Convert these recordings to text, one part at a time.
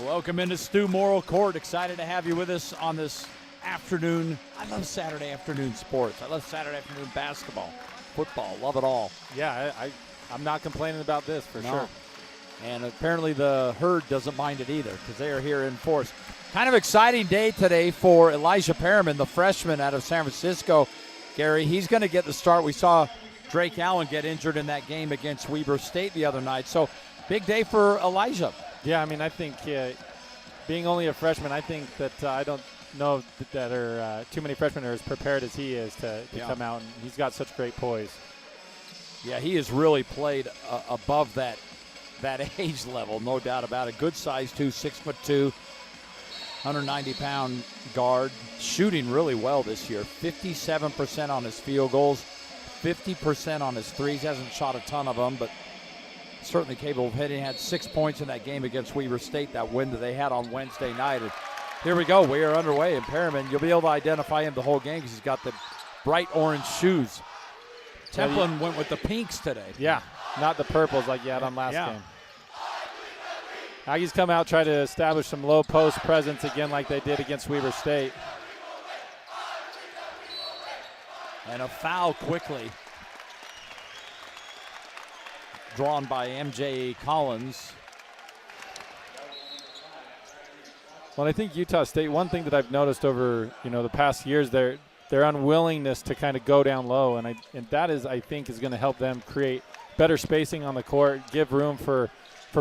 Welcome into Stu Morrill Court. Excited to have you with us on this afternoon. I love Saturday afternoon sports. I love Saturday afternoon basketball, football. Love it all. Yeah, I'm not complaining about this for sure. And apparently the herd doesn't mind it either because they are here in force. Kind of exciting day today for Elijah Perriman, the freshman out of San Francisco. Gary, he's going to get the start. We saw Drake Allen get injured in that game against Weber State the other night. So big day for Elijah. Yeah, I mean, I think being only a freshman, I think that I don't know that there are too many freshmen are as prepared as he is to come out, and he's got such great poise. Yeah, he has really played above that age level, no doubt about it. Good size, too, 6'2", 190-pound guard, shooting really well this year. 57% on his field goals, 50% on his threes. Hasn't shot a ton of them, but certainly capable of hitting. Had 6 points in that game against Weber State, that win that they had on Wednesday night. And here we go. We are underway. And Perriman, you'll be able to identify him the whole game because he's got the bright orange shoes. Templin went with the pinks today. Yeah, not the purples like you had on last game. Aggies come out, try to establish some low post presence again like they did against Weber State. And a foul quickly. Drawn by M.J. Collins. Well, I think Utah State, one thing that I've noticed over the past years, their unwillingness to kind of go down low, and that is, I think, is going to help them create better spacing on the court, give room for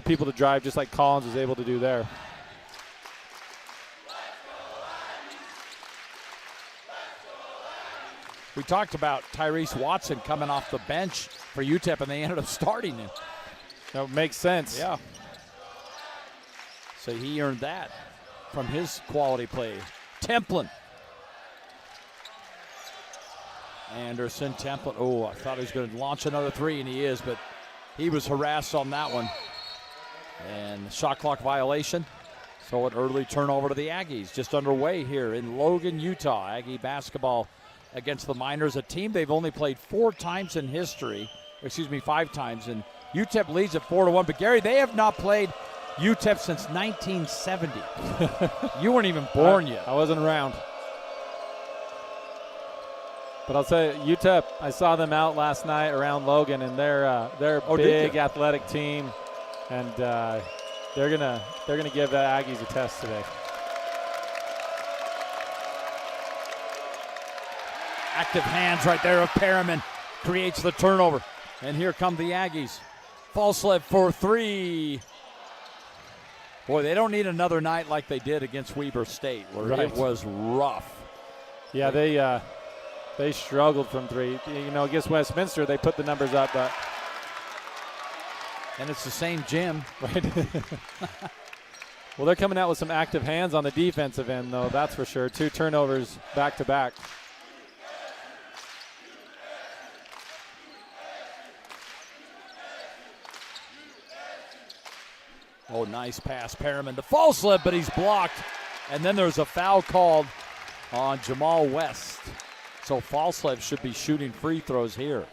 people to drive, just like Collins was able to do there. We talked about Tyrese Watson coming off the bench for UTEP, and they ended up starting him. That makes sense. Yeah. So he earned that from his quality play. Templin. Anderson, Templin. Oh, I thought he was going to launch another three, and he is, but he was harassed on that one. And shot clock violation. So an early turnover to the Aggies. Just underway here in Logan, Utah. Aggie basketball against the Miners, a team they've only played 4 times in history. 5 times. And UTEP leads at 4-1. But, Gary, they have not played UTEP since 1970. You weren't even born yet. I wasn't around. But I'll say UTEP, I saw them out last night around Logan, and they're a big athletic team. And they're gonna give the Aggies a test today. Active hands right there of Perriman creates the turnover. And here come the Aggies. Falslip for 3. Boy, they don't need another night like they did against Weber State, where it was rough. Yeah, they struggled from 3. Against Westminster, they put the numbers up, but. And it's the same gym. Right. Well, they're coming out with some active hands on the defensive end, though, that's for sure. 2 turnovers back-to-back. Oh, nice pass, Perriman. The false slip, but he's blocked. And then there's a foul called on Jamal West. So Falslip should be shooting free throws here.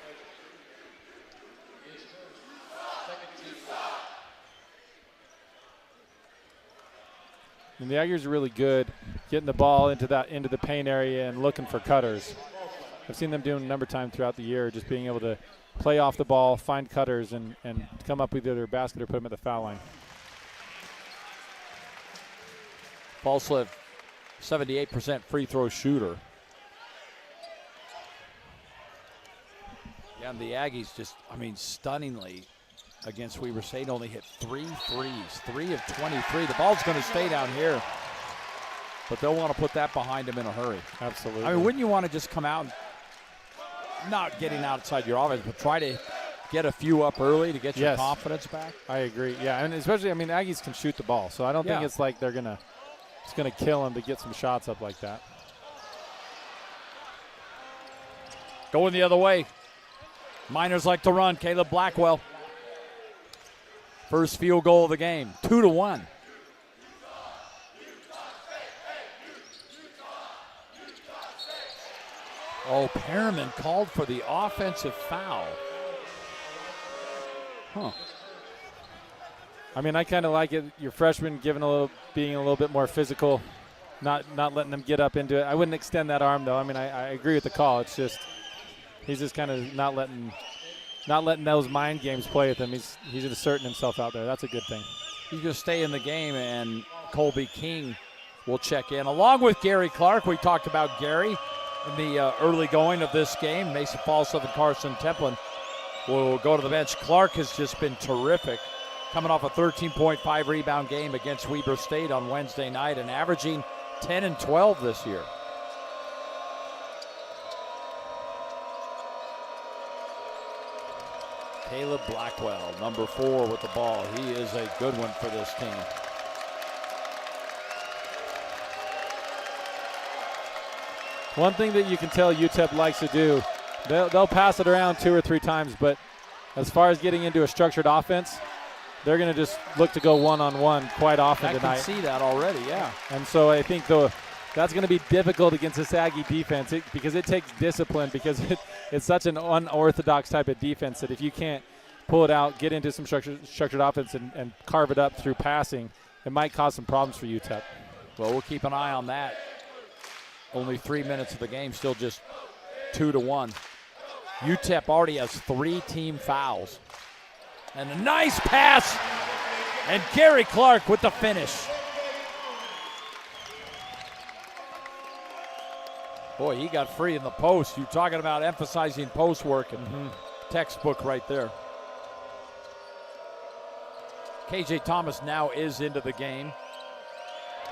And the Aggies are really good getting the ball into the paint area and looking for cutters. I've seen them doing a number of times throughout the year, just being able to play off the ball, find cutters, and come up with either a basket or put them at the foul line. Falslip, 78% free throw shooter. Yeah, and the Aggies just, stunningly against Weber State only hit 3 threes, 3 of 23. The ball's going to stay down here, but they'll want to put that behind them in a hurry. Absolutely. Wouldn't you want to just come out, not getting outside your offense, but try to get a few up early to get your confidence back? I agree. Yeah, and especially, Aggies can shoot the ball, so I don't think it's like it's going to kill them to get some shots up like that. Going the other way. Miners like to run. Caleb Blackwell. First field goal of the game. 2-1. Oh, Perriman called for the offensive foul. I mean, I kind of like it. Your freshman being a little bit more physical, not letting them get up into it. I wouldn't extend that arm though. I mean, I agree with the call. It's just he's just kind of not letting those mind games play with him. He's asserting himself out there. That's a good thing. He's going to stay in the game, and Colby King will check in along with Gary Clark. We talked about Gary in the early going of this game. Mason Falls and Carson Templin will go to the bench. Clark has just been terrific, coming off a 13.5 rebound game against Weber State on Wednesday night and averaging 10 and 12 this year. Caleb Blackwell, number 4 with the ball. He is a good one for this team. One thing that you can tell UTEP likes to do, they'll pass it around 2 or 3 times, but as far as getting into a structured offense, they're going to just look to go one-on-one quite often tonight. I can see that already, yeah. And so I think that's going to be difficult against this Aggie defense because it takes discipline, because it's such an unorthodox type of defense that if you can't pull it out, get into some structured offense and carve it up through passing, it might cause some problems for UTEP. Well, we'll keep an eye on that. Only 3 minutes of the game, still just 2-1. UTEP already has 3 team fouls. And a nice pass, and Gary Clark with the finish. Boy, he got free in the post. You're talking about emphasizing post work, and textbook right there. KJ Thomas now is into the game.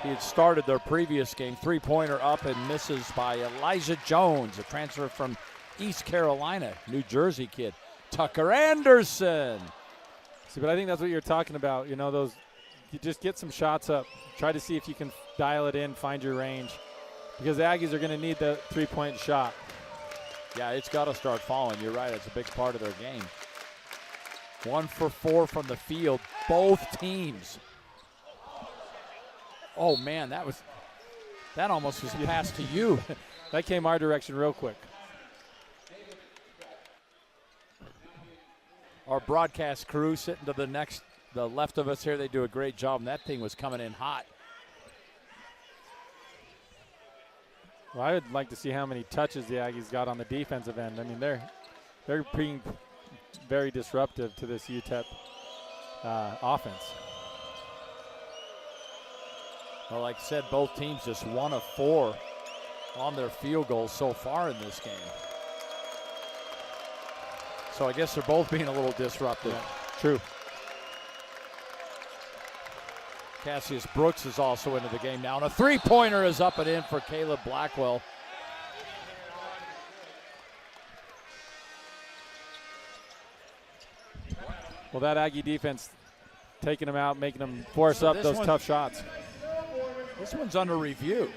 He had started their previous game. 3-pointer up and misses by Elijah Jones, a transfer from East Carolina, New Jersey kid. Tucker Anderson. See, but I think that's what you're talking about. You know, you just get some shots up. Try to see if you can dial it in, find your range. Because the Aggies are going to need the 3-point shot. Yeah, it's got to start falling. You're right. It's a big part of their game. 1 for 4 from the field, both teams. Oh, man, that almost was a pass to you. That came our direction real quick. Our broadcast crew sitting to the left of us here, they do a great job, and that thing was coming in hot. Well, I would like to see how many touches the Aggies got on the defensive end. I mean, they're being very disruptive to this UTEP offense. Well, like I said, both teams just 1 of 4 on their field goals so far in this game. So I guess they're both being a little disruptive. Yeah, true. Cassius Brooks is also into the game now, and a 3-pointer is up and in for Caleb Blackwell. Well, that Aggie defense taking them out, making them force up those tough shots. This one's under review.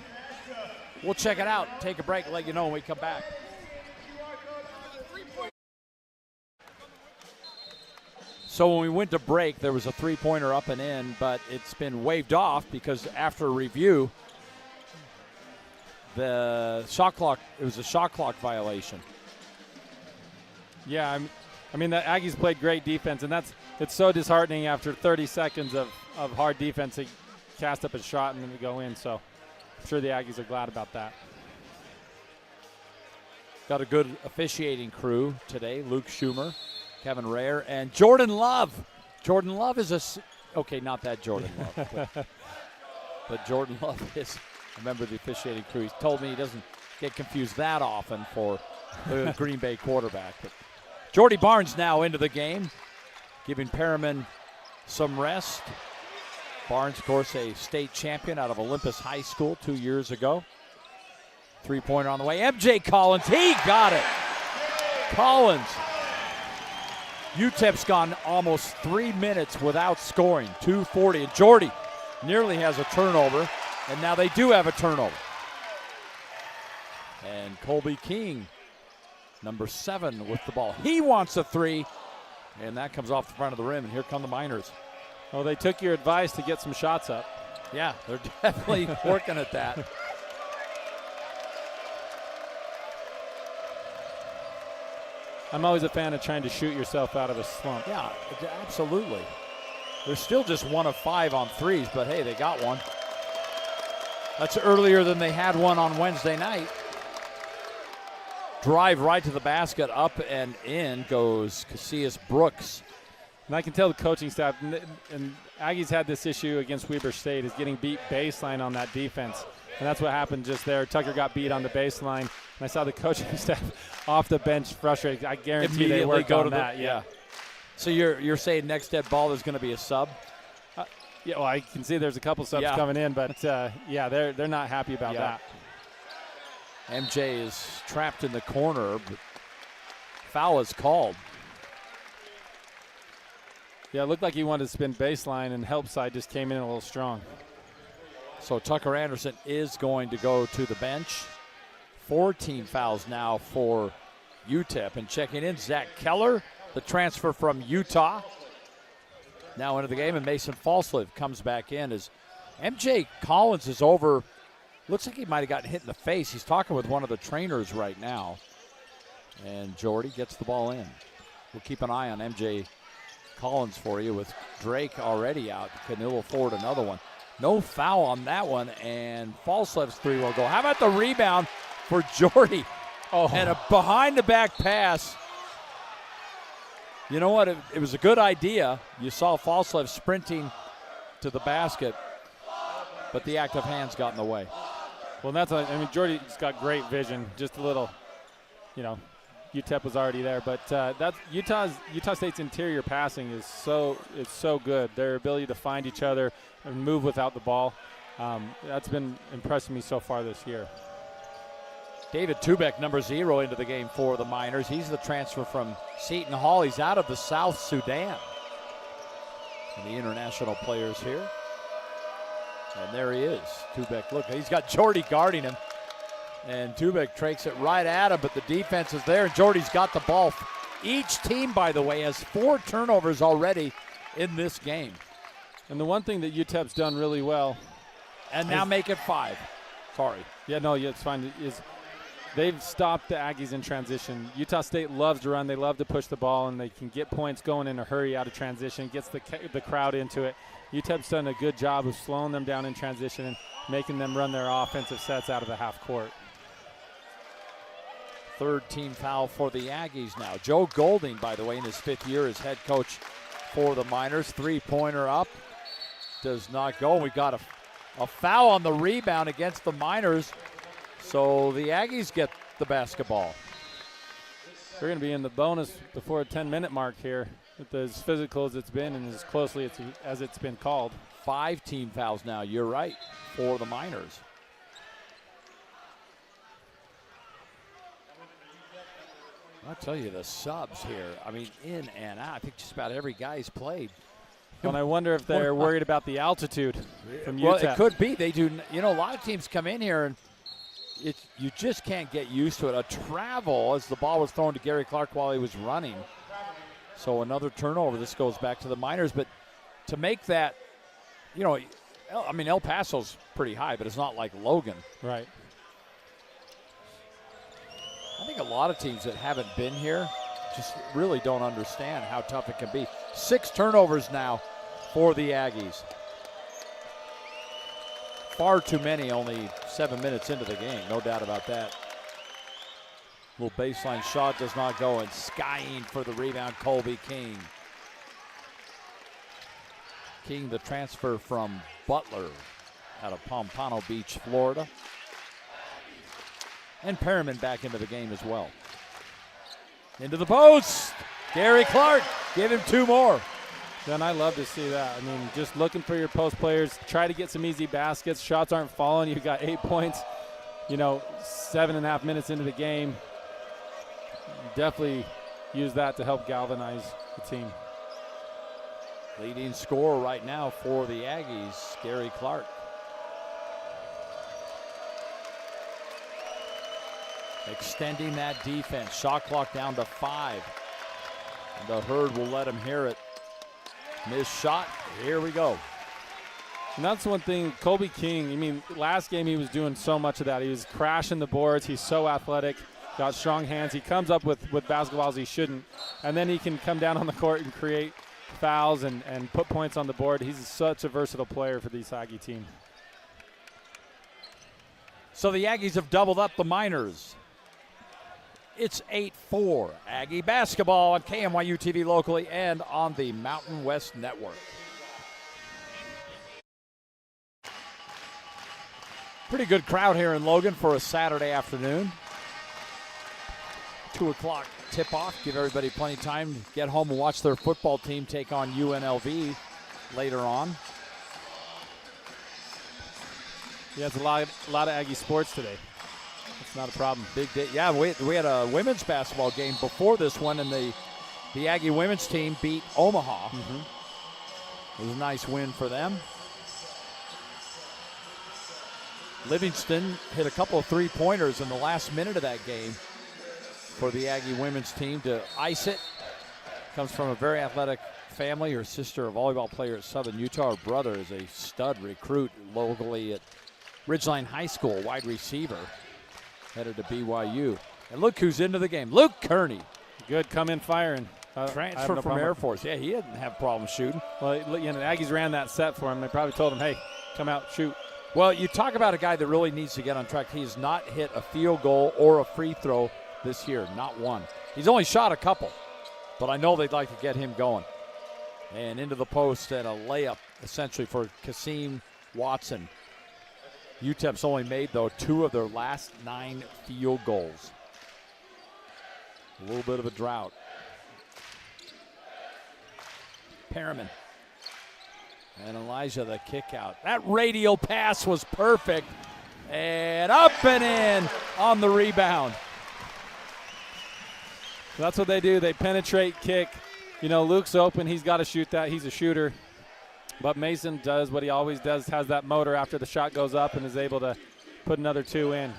We'll check it out, take a break, and let you know when we come back. So when we went to break, there was a 3-pointer up and in, but it's been waved off because after review, it was a shot clock violation. Yeah, I mean, the Aggies played great defense, and it's so disheartening after 30 seconds of hard defense to cast up a shot and then to go in. So I'm sure the Aggies are glad about that. Got a good officiating crew today. Luke Schumer, Kevin Rayer, and Jordan Love. Jordan Love is okay, not that Jordan Love, but Jordan Love is a member of the officiating crew. He's told me he doesn't get confused that often for the Green Bay quarterback. But Jordy Barnes now into the game, giving Perriman some rest. Barnes, of course, a state champion out of Olympus High School 2 years ago. 3-pointer on the way. MJ Collins, he got it. Collins. UTEP's gone almost 3 minutes without scoring, 2:40. And Jordy nearly has a turnover, and now they do have a turnover. And Colby King, number 7 with the ball. He wants a 3, and that comes off the front of the rim, and here come the Miners. Well, they took your advice to get some shots up. Yeah, they're definitely working at that. I'm always a fan of trying to shoot yourself out of a slump. Yeah, absolutely. They're still just 1 of 5 on threes, but hey, they got one. That's earlier than they had one on Wednesday night. Drive right to the basket, up and in goes Casillas Brooks. And I can tell the coaching staff, and Aggies had this issue against Weber State, is getting beat baseline on that defense. And that's what happened just there. Tucker got beat on the baseline, and I saw the coaching staff off the bench frustrated. I guarantee they worked on that. Yeah. So you're saying next dead ball there's going to be a sub? Yeah, well, I can see there's a couple subs coming in, but yeah, they're not happy about that. MJ is trapped in the corner, but foul is called. Yeah, it looked like he wanted to spin baseline, and help side just came in a little strong. So Tucker Anderson is going to go to the bench. 14 fouls now for UTEP. And checking in, Zach Keller, the transfer from Utah, now into the game. And Mason Falslev comes back in as MJ Collins is over. Looks like he might have gotten hit in the face. He's talking with one of the trainers right now. And Jordy gets the ball in. We'll keep an eye on MJ Collins for you with Drake already out. Can he'll afford another one. No foul on that one, and Falslev's three will go. How about the rebound for Jordy? Oh. And a behind-the-back pass. You know what? It was a good idea. You saw Falslev sprinting to the basket, but the active hands got in the way. Well, Jordy's got great vision. Just a little, UTEP was already there, but that's Utah State's interior passing is so good. Their ability to find each other and move without the ball, that's been impressing me so far this year. David Tubeck, number 0, into the game for the Miners. He's the transfer from Seton Hall. He's out of the South Sudan. And the international players here. And there he is. Tubeck, look, he's got Jordy guarding him. And Tubeck takes it right at him, but the defense is there, and Jordy's got the ball. Each team, by the way, has 4 turnovers already in this game. And the one thing that UTEP's done really well. And now make it 5. Sorry. Yeah, it's fine. Is they've stopped the Aggies in transition. Utah State loves to run. They love to push the ball, and they can get points going in a hurry out of transition, gets the crowd into it. UTEP's done a good job of slowing them down in transition and making them run their offensive sets out of the half court. Third team foul for the Aggies now. Joe Golding, by the way, in his 5th year as head coach for the Miners. 3-pointer up. Does not go. We've got a foul on the rebound against the Miners. So the Aggies get the basketball. We're going to be in the bonus before a 10-minute mark here with as physical as it's been and as closely as it's been called. 5 team fouls now, you're right, for the Miners. I'll tell you, the subs here, in and out. I think just about every guy's played. And I wonder if they're worried about the altitude from UTEP. Well, it could be. They do. A lot of teams come in here, and you just can't get used to it. A travel as the ball was thrown to Gary Clark while he was running. So another turnover. This goes back to the Miners. But to make that, El Paso's pretty high, but it's not like Logan. Right. I think a lot of teams that haven't been here just really don't understand how tough it can be. 6 turnovers now for the Aggies. Far too many, only 7 minutes into the game, no doubt about that. Little baseline shot does not go, and skying for the rebound, Colby King. King, the transfer from Butler out of Pompano Beach, Florida. And Perriman back into the game as well. Into the post. Gary Clark, give him 2 more. Then I love to see that. Just looking for your post players. Try to get some easy baskets. Shots aren't falling. You've got 8 points, 7.5 minutes into the game. Definitely use that to help galvanize the team. Leading scorer right now for the Aggies, Gary Clark. Extending that defense. Shot clock down to 5. And the herd will let him hear it. Missed shot. Here we go. And that's one thing, Colby King, last game he was doing so much of that. He was crashing the boards. He's so athletic, got strong hands. He comes up with basketballs he shouldn't. And then he can come down on the court and create fouls and put points on the board. He's such a versatile player for the Aggie team. So the Aggies have doubled up the Miners. It's 8-4 Aggie basketball on KMYU TV locally and on the Mountain West Network. Pretty good crowd here in Logan for a Saturday afternoon. 2 o'clock tip-off. Give everybody plenty of time to get home and watch their football team take on UNLV later on. Yeah, it's a lot of Aggie sports today. It's not a problem. Big day. Yeah, we had a women's basketball game before this one, and the Aggie women's team beat Omaha. It was a nice win for them. Livingston hit a couple of three-pointers in the last minute of that game for the Aggie women's team to ice it. Comes from a very athletic family. Her sister, a volleyball player at Southern Utah. Her brother is a stud recruit locally at Ridgeline High School, wide receiver, headed to BYU. And look who's into the game. Luke Kearney. Good, come in firing. Transfer from Air Force. Yeah, he didn't have problems shooting. Well, you know, the Aggies ran that set for him. They probably told him, hey, come out, shoot. Well, you talk about a guy that really needs to get on track. He has not hit a field goal or a free throw this year, not one. He's only shot a couple, but I know they'd like to get him going. And into the post and a layup, essentially, for Kasim Watson. UTEP's only made, though, 2 of their last 9 field goals. A little bit of a drought. Perriman. And Elijah, the kick out. That radial pass was perfect. And up and in on the rebound. That's what they do. They penetrate, kick. You know, Luke's open. He's got to shoot that. He's a shooter. But Mason does what he always does, has that motor after the shot goes up and is able to put another 2 in.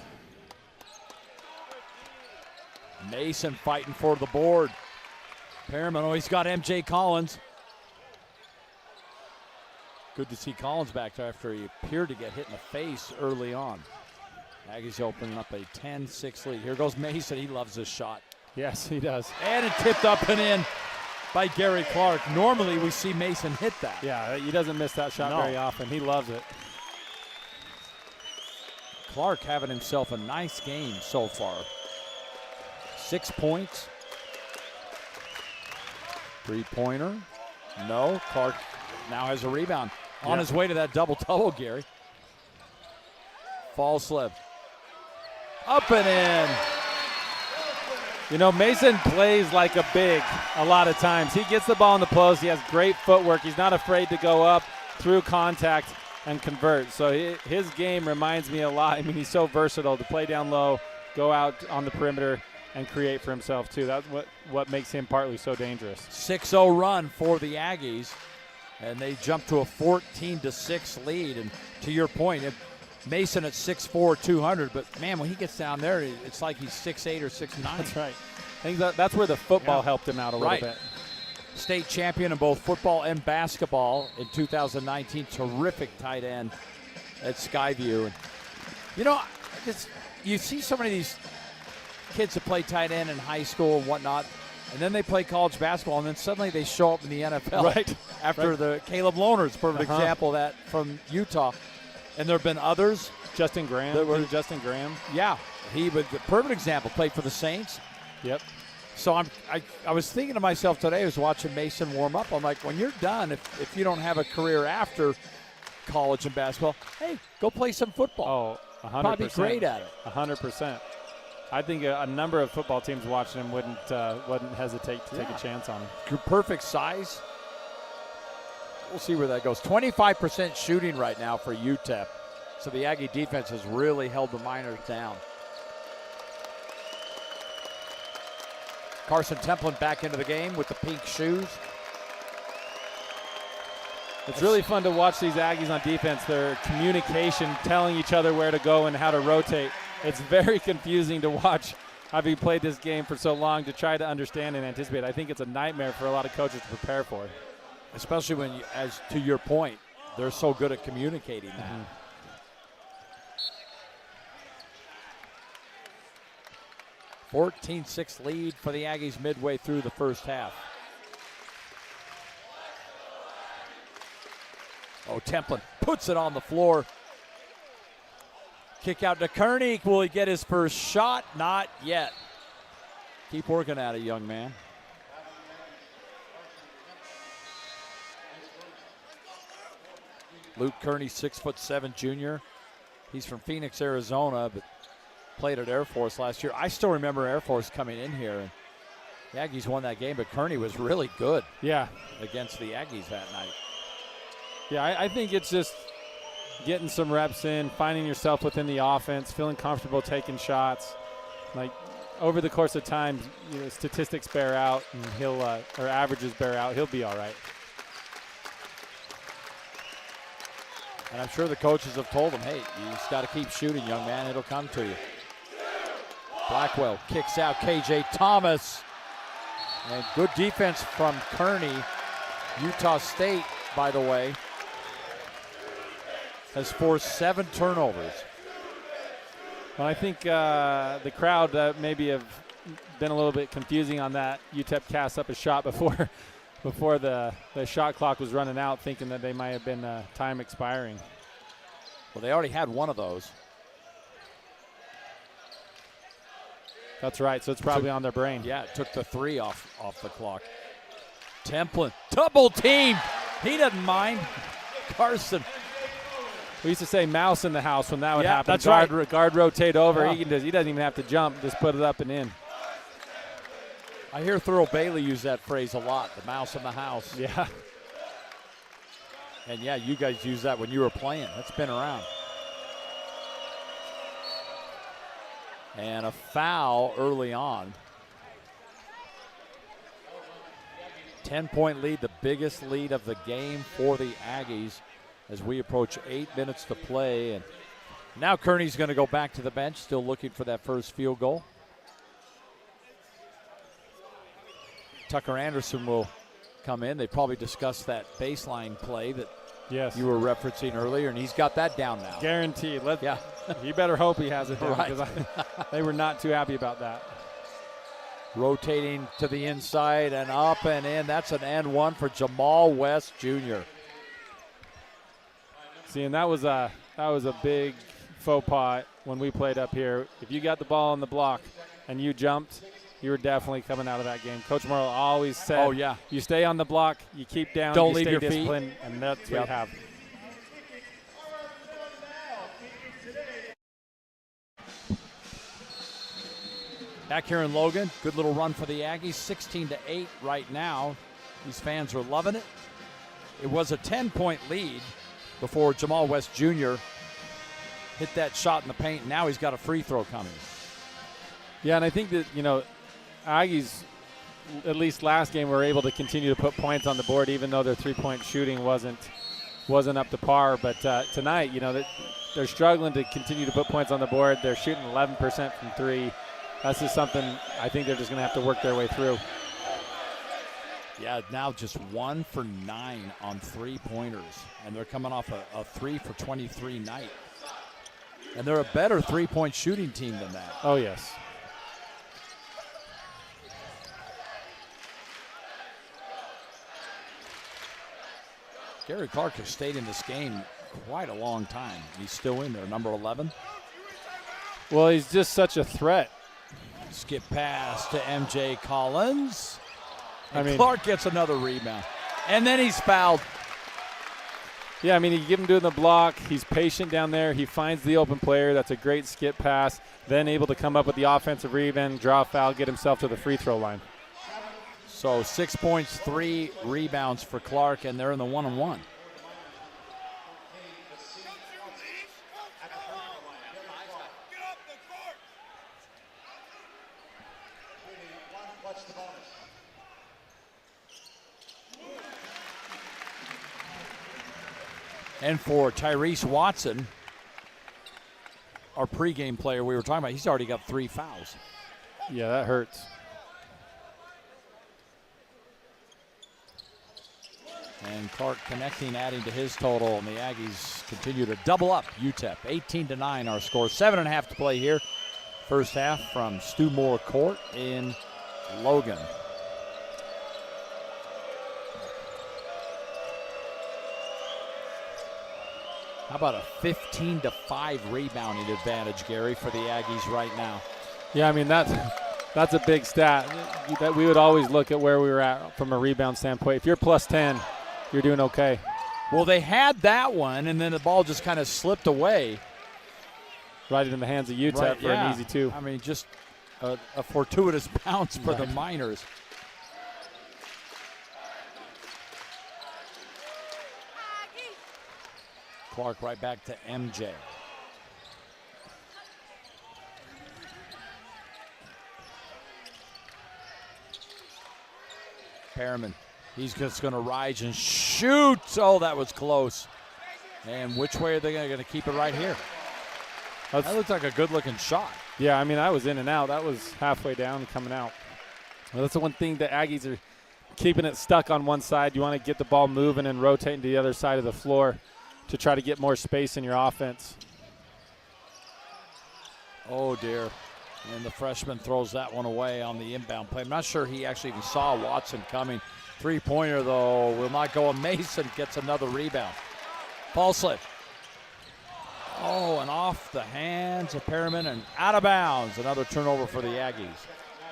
Mason fighting for the board. Perriman always got MJ Collins. Good to see Collins back there after he appeared to get hit in the face early on. Aggies opening up a 10-6 lead. Here goes Mason. He loves this shot. Yes, he does. And it tipped up and in by Gary Clark. Normally we see Mason hit that. Yeah, he doesn't miss that shot very often. He loves it. Clark having himself a nice game so far. 6 points. 3-pointer. No. Clark now has a rebound. On his way to that double-double, Gary. Fall slip. Up and in. You know, Mason plays like a big a lot of times. He gets the ball in the post. He has great footwork. He's not afraid to go up through contact and convert. So his game reminds me a lot. I mean, he's so versatile to play down low, go out on the perimeter, and create for himself, too. That's what makes him partly so dangerous. 6-0 run for the Aggies, and they jump to a 14-6 lead. And to your point, Mason at 6'4", 200, but man, when he gets down there, it's like he's 6'8" or 6'9". That's right. I think that's where the football helped him out a little bit. State champion in both football and basketball in 2019. Terrific tight end at Skyview. And, you know, you see so many of these kids that play tight end in high school and whatnot, and then they play college basketball, and then suddenly they show up in the NFL after the Caleb Lohner's perfect example of that from Utah. And there have been others. Justin Graham. Justin Graham. Yeah, he was the perfect example. Played for the Saints. Yep. So I was thinking to myself today, I was watching Mason warm up. I'm like, when you're done, if you don't have a career after college and basketball, hey, go play some football. Oh, 100%. Probably great at it. 100%. I think a number of football teams watching him wouldn't hesitate to take a chance on him. Perfect size. We'll see where that goes. 25% shooting right now for UTEP. So the Aggie defense has really held the Miners down. Carson Templin back into the game with the pink shoes. It's really fun to watch these Aggies on defense. Their communication, telling each other where to go and how to rotate. It's very confusing to watch, having played this game for so long, to try to understand and anticipate. I think it's a nightmare for a lot of coaches to prepare for. Especially when, as to your point, they're so good at communicating that. 14-6 lead for the Aggies midway through the first half. Uh-oh, Templin puts it on the floor. Kick out to Kearney. Will he get his first shot? Not yet. Keep working at it, young man. Luke Kearney, 6'7" junior. He's from Phoenix, Arizona, but played at Air Force last year. I still remember Air Force coming in here, and the Aggies won that game, but Kearney was really good. Yeah, against the Aggies that night. Yeah, I think it's just getting some reps in, finding yourself within the offense, feeling comfortable taking shots. Like over the course of time, you know, statistics bear out, and he'll or averages bear out. He'll be all right. And I'm sure the coaches have told him, hey, you just got to keep shooting, young man. It'll come to you. Blackwell kicks out KJ Thomas. And good defense from Kearney. Utah State, by the way, has forced 7 turnovers. Well, I think the crowd maybe have been a little bit confusing on that. UTEP cast up a shot before the shot clock was running out, thinking that they might have been time expiring. Well, they already had one of those. That's right, so it's probably on their brain. Yeah, it took the 3 off the clock. Templin, double team. He doesn't mind. Carson. We used to say mouse in the house when that would happen. That's right. Guard rotate over. Yeah. He doesn't even have to jump. Just put it up and in. I hear Thurl Bailey use that phrase a lot, the mouse in the house. Yeah. And, yeah, you guys used that when you were playing. That's been around. And a foul early on. 10-point lead, the biggest lead of the game for the Aggies as we approach 8 minutes to play. And now Kearney's going to go back to the bench, still looking for that first field goal. Tucker Anderson will come in. They probably discussed that baseline play that you were referencing earlier, and he's got that down now. Guaranteed. Yeah. You better hope he has it down, Right. because they were not too happy about that. Rotating to the inside and up and in. That's an and one for Jamal West Jr. See, and that was a big faux pas when we played up here. If you got the ball on the block and you jumped, you were definitely coming out of that game. Coach Morrow always said, you stay on the block, you keep down, don't you leave stay your disciplined, feet. And that's what you have. Back here in Logan, good little run for the Aggies, 16-8 right now. These fans are loving it. It was a 10-point lead before Jamal West Jr. hit that shot in the paint. Now he's got a free throw coming. Yeah, and I think that, Aggies, at least last game, were able to continue to put points on the board, even though their three-point shooting wasn't up to par. But tonight, they're struggling to continue to put points on the board. They're shooting 11% from 3. That's just something I think they're just going to have to work their way through. Yeah, now just 1 for 9 on three-pointers, and they're coming off a 3 for 23 night. And they're a better three-point shooting team than that. Oh, yes. Gary Clark has stayed in this game quite a long time. He's still in there, number 11. Well, he's just such a threat. Skip pass to MJ Collins. And Clark gets another rebound. And then he's fouled. Yeah, you give him doing the block. He's patient down there. He finds the open player. That's a great skip pass. Then able to come up with the offensive rebound, draw a foul, get himself to the free throw line. So 6 points, 3 rebounds for Clark, and they're in the 1-on-1. And for Tyrese Watson, our pregame player we were talking about, he's already got 3 fouls. Yeah, that hurts. And Clark connecting, adding to his total, and the Aggies continue to double up UTEP. 18-9 our score. 7.5 to play here. First half from Stu Moore Court in Logan. How about a 15-5 rebounding advantage, Gary, for the Aggies right now? Yeah, I mean, that's a big stat. That we would always look at where we were at from a rebound standpoint. If you're plus 10, you're doing okay. Well, they had that one, and then the ball just kind of slipped away. Right in the hands of UTEP for an easy 2. I mean, just a fortuitous bounce for the Miners. Clark right back to MJ. Perriman, he's just going to rise and shoot. Oh, that was close. And which way are they going to keep it right here? That looked like a good-looking shot. Yeah, I mean, I was in and out. That was halfway down and coming out. Well, that's the one thing the Aggies are keeping it stuck on one side. You want to get the ball moving and rotating to the other side of the floor to try to get more space in your offense. Oh, dear. And the freshman throws that one away on the inbound play. I'm not sure he actually even saw Watson coming. Three-pointer, though, will not go. And Mason gets another rebound. Ball slip. Oh, and off the hands of Perriman and out of bounds. Another turnover for the Aggies.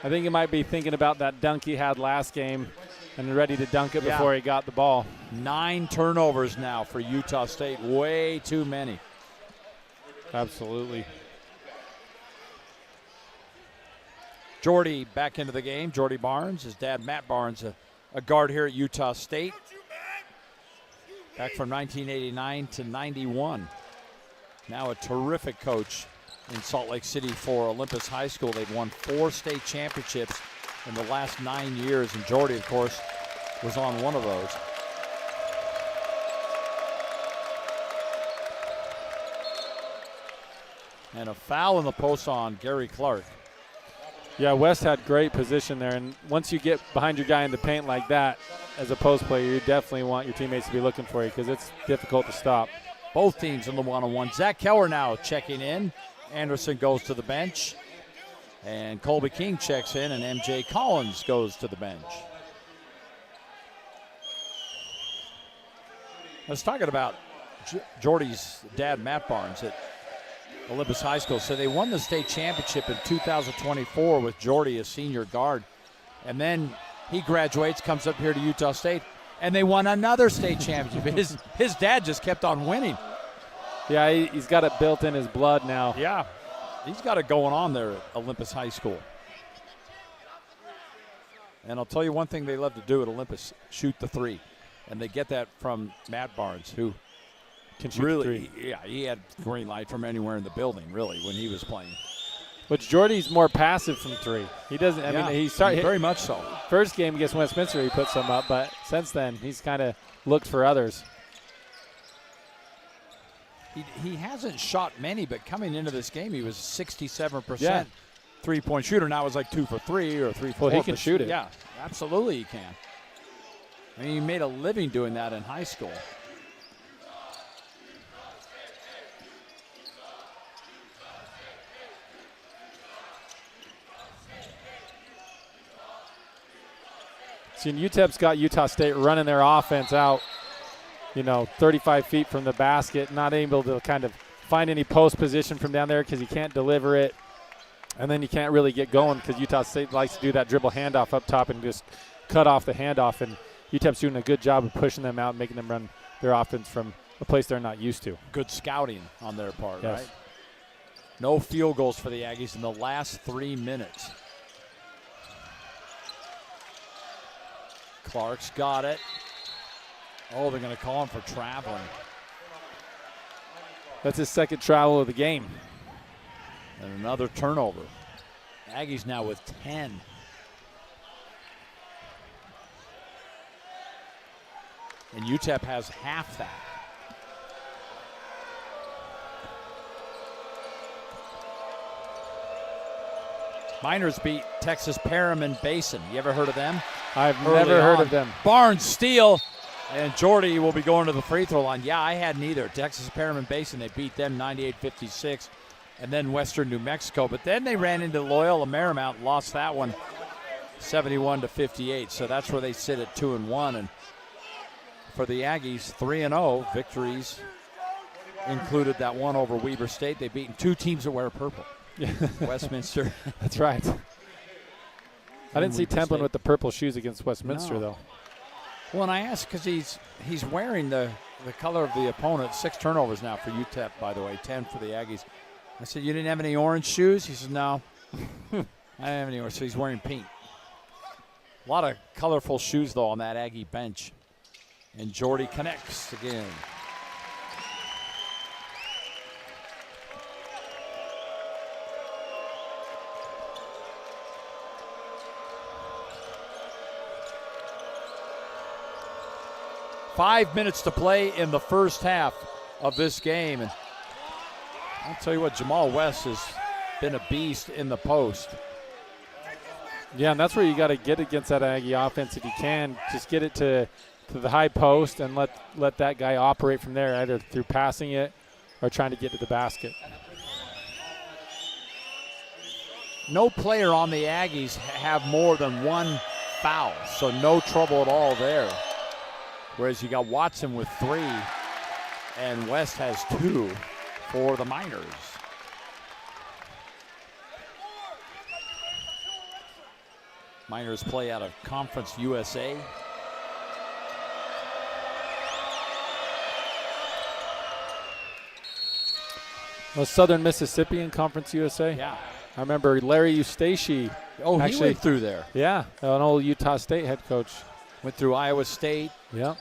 I think he might be thinking about that dunk he had last game and ready to dunk it before he got the ball. 9 turnovers now for Utah State. Way too many. Absolutely. Jordy back into the game. Jordy Barnes, his dad Matt Barnes, a guard here at Utah State. Back from 1989 to 91. Now a terrific coach in Salt Lake City for Olympus High School. They've won 4 state championships in the last 9 years, and Jordy, of course, was on one of those. And a foul in the post on Gary Clark. Yeah, West had great position there, and once you get behind your guy in the paint like that, as a post player, you definitely want your teammates to be looking for you because it's difficult to stop. Both teams in the one-on-one. Zach Keller now checking in. Anderson goes to the bench. And Colby King checks in, and MJ Collins goes to the bench. I was talking about Jordy's dad, Matt Barnes, at Olympus High School. So they won the state championship in 2024 with Jordy as senior guard. And then he graduates, comes up here to Utah State, and they won another state championship. His dad just kept on winning. Yeah, he's got it built in his blood now. Yeah, he's got it going on there at Olympus High School. And I'll tell you one thing they love to do at Olympus, shoot the three. And they get that from Matt Barnes, who can shoot really, the three. Yeah, he had green light from anywhere in the building, really, when he was playing. But Jordy's more passive from three. He doesn't, I mean, he started very much so. First game against Westminster, he put some up, but since then, he's kind of looked for others. He hasn't shot many, but coming into this game, he was 67% three-point shooter. Now it's like 2 for 3 or 3 for 4. Well, he can shoot it. Yeah, absolutely he can. I mean, he made a living doing that in high school. See, and UTEP's got Utah State running their offense out, 35 feet from the basket, not able to kind of find any post position from down there because you can't deliver it. And then you can't really get going because Utah State likes to do that dribble handoff up top and just cut off the handoff. And UTEP's doing a good job of pushing them out and making them run their offense from a place they're not used to. Good scouting on their part, yes. Right? No field goals for the Aggies in the last 3 minutes. Clark's got it. Oh, they're going to call him for traveling. That's his second travel of the game. And another turnover. Aggies now with 10. And UTEP has half that. Miners beat Texas Perriman Basin. You ever heard of them? I've never heard of them. Barnes steal, and Jordy will be going to the free throw line. Yeah, I hadn't either. Texas Perriman Basin, they beat them 98-56, and then Western New Mexico. But then they ran into Loyola Marymount, lost that one 71-58. So that's where they sit at 2-1. And for the Aggies, 3-0 victories included that one over Weber State. They've beaten 2 teams that wear purple. Yeah. Westminster. That's right. I didn't see Templin with the purple shoes against Westminster, though. Well, and I asked because he's wearing the color of the opponent. 6 turnovers now for UTEP, by the way, 10 for the Aggies. I said, you didn't have any orange shoes? He says, no. I didn't have any orange, so he's wearing pink. A lot of colorful shoes, though, on that Aggie bench. And Jordy connects again. Five minutes to play in the first half of this game. And I'll tell you what, Jamal West has been a beast in the post. Yeah, and that's where you got to get against that Aggie offense if you can. Just get it to the high post and let that guy operate from there, either through passing it or trying to get to the basket. No player on the Aggies have more than 1 foul, so no trouble at all there. Whereas you got Watson with 3, and West has 2 for the Miners. Miners play out of Conference USA. Was Southern Mississippi in Conference USA? Yeah. I remember Larry Eustace. Oh, actually, he went through there. Yeah, an old Utah State head coach. Went through Iowa State. Yep.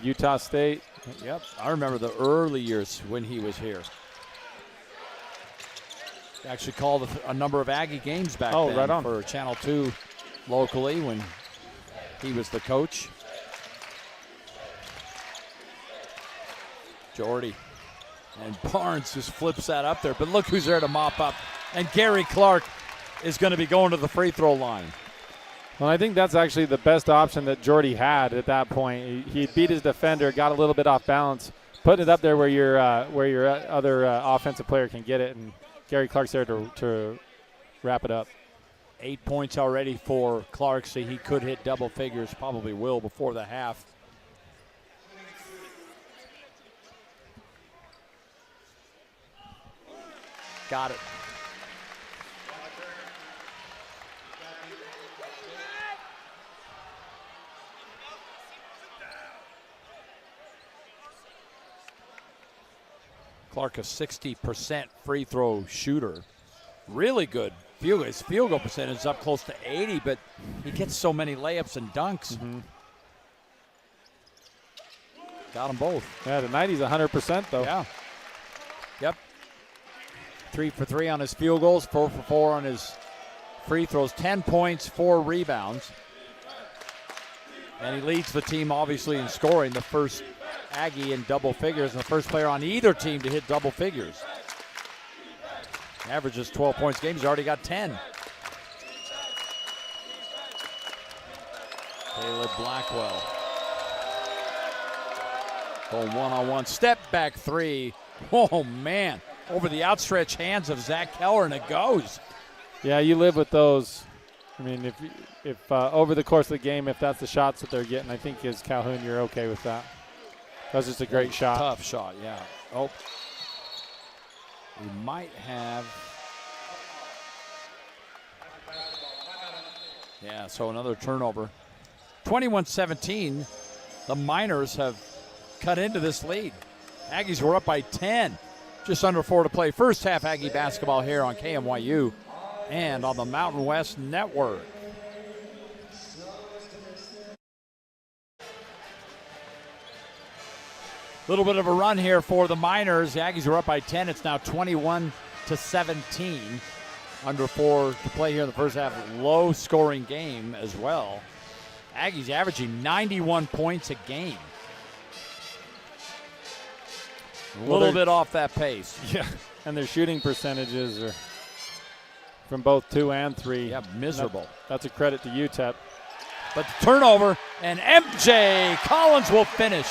Utah State. Yep. I remember the early years when he was here. Actually called a number of Aggie games back then right on. for Channel 2 locally when he was the coach. Jordy. And Barnes just flips that up there. But look who's there to mop up. And Gary Clark is going to be going to the free throw line. Well, I think that's actually the best option that Jordy had at that point. He beat his defender, got a little bit off balance, putting it up there where your other offensive player can get it, and Gary Clark's there to wrap it up. 8 points already for Clark, so he could hit double figures, probably will before the half. Got it. Clark, a 60% free throw shooter. Really good. His field goal percentage is up close to 80, but he gets so many layups and dunks. Mm-hmm. Got them both. Yeah, tonight he's 100% though. Yeah. Yep. 3 for 3 on his field goals, 4 for 4 on his free throws, 10 points, 4 rebounds. And he leads the team, obviously, in scoring. The first Aggie in double figures, and the first player on either team to hit double figures. Averages 12 points a game. He's already got 10. Caleb Blackwell. Going one-on-one. Step back 3. Oh, man. Over the outstretched hands of Zach Keller, and it goes. Yeah, you live with those. I mean, if over the course of the game, if that's the shots that they're getting, I think as Calhoun, you're okay with that. That's just a great shot. Tough shot, yeah. Oh. We might have. Yeah, so another turnover. 21-17. The Miners have cut into this lead. Aggies were up by 10. Just under 4 to play. First half Aggie basketball here on KMYU and on the Mountain West Network. Little bit of a run here for the Miners. The Aggies are up by 10. It's now 21-17. Under 4 to play here in the first half. Low scoring game as well. Aggies averaging 91 points a game. A little bit off that pace. Yeah, and their shooting percentages are from both 2 and 3. Yeah, miserable. That's a credit to UTEP. But the turnover, and MJ Collins will finish.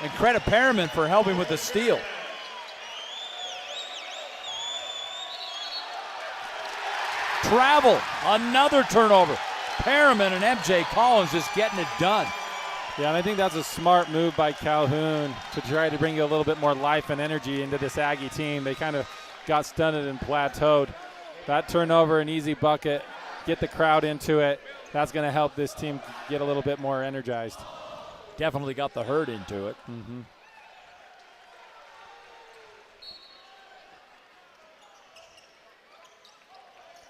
And credit Perriman for helping with the steal. Travel, another turnover. Perriman and MJ Collins just getting it done. Yeah, and I think that's a smart move by Calhoun to try to bring a little bit more life and energy into this Aggie team. They kind of got stunted and plateaued. That turnover, an easy bucket, get the crowd into it. That's going to help this team get a little bit more energized. Definitely got the herd into it. Mm-hmm.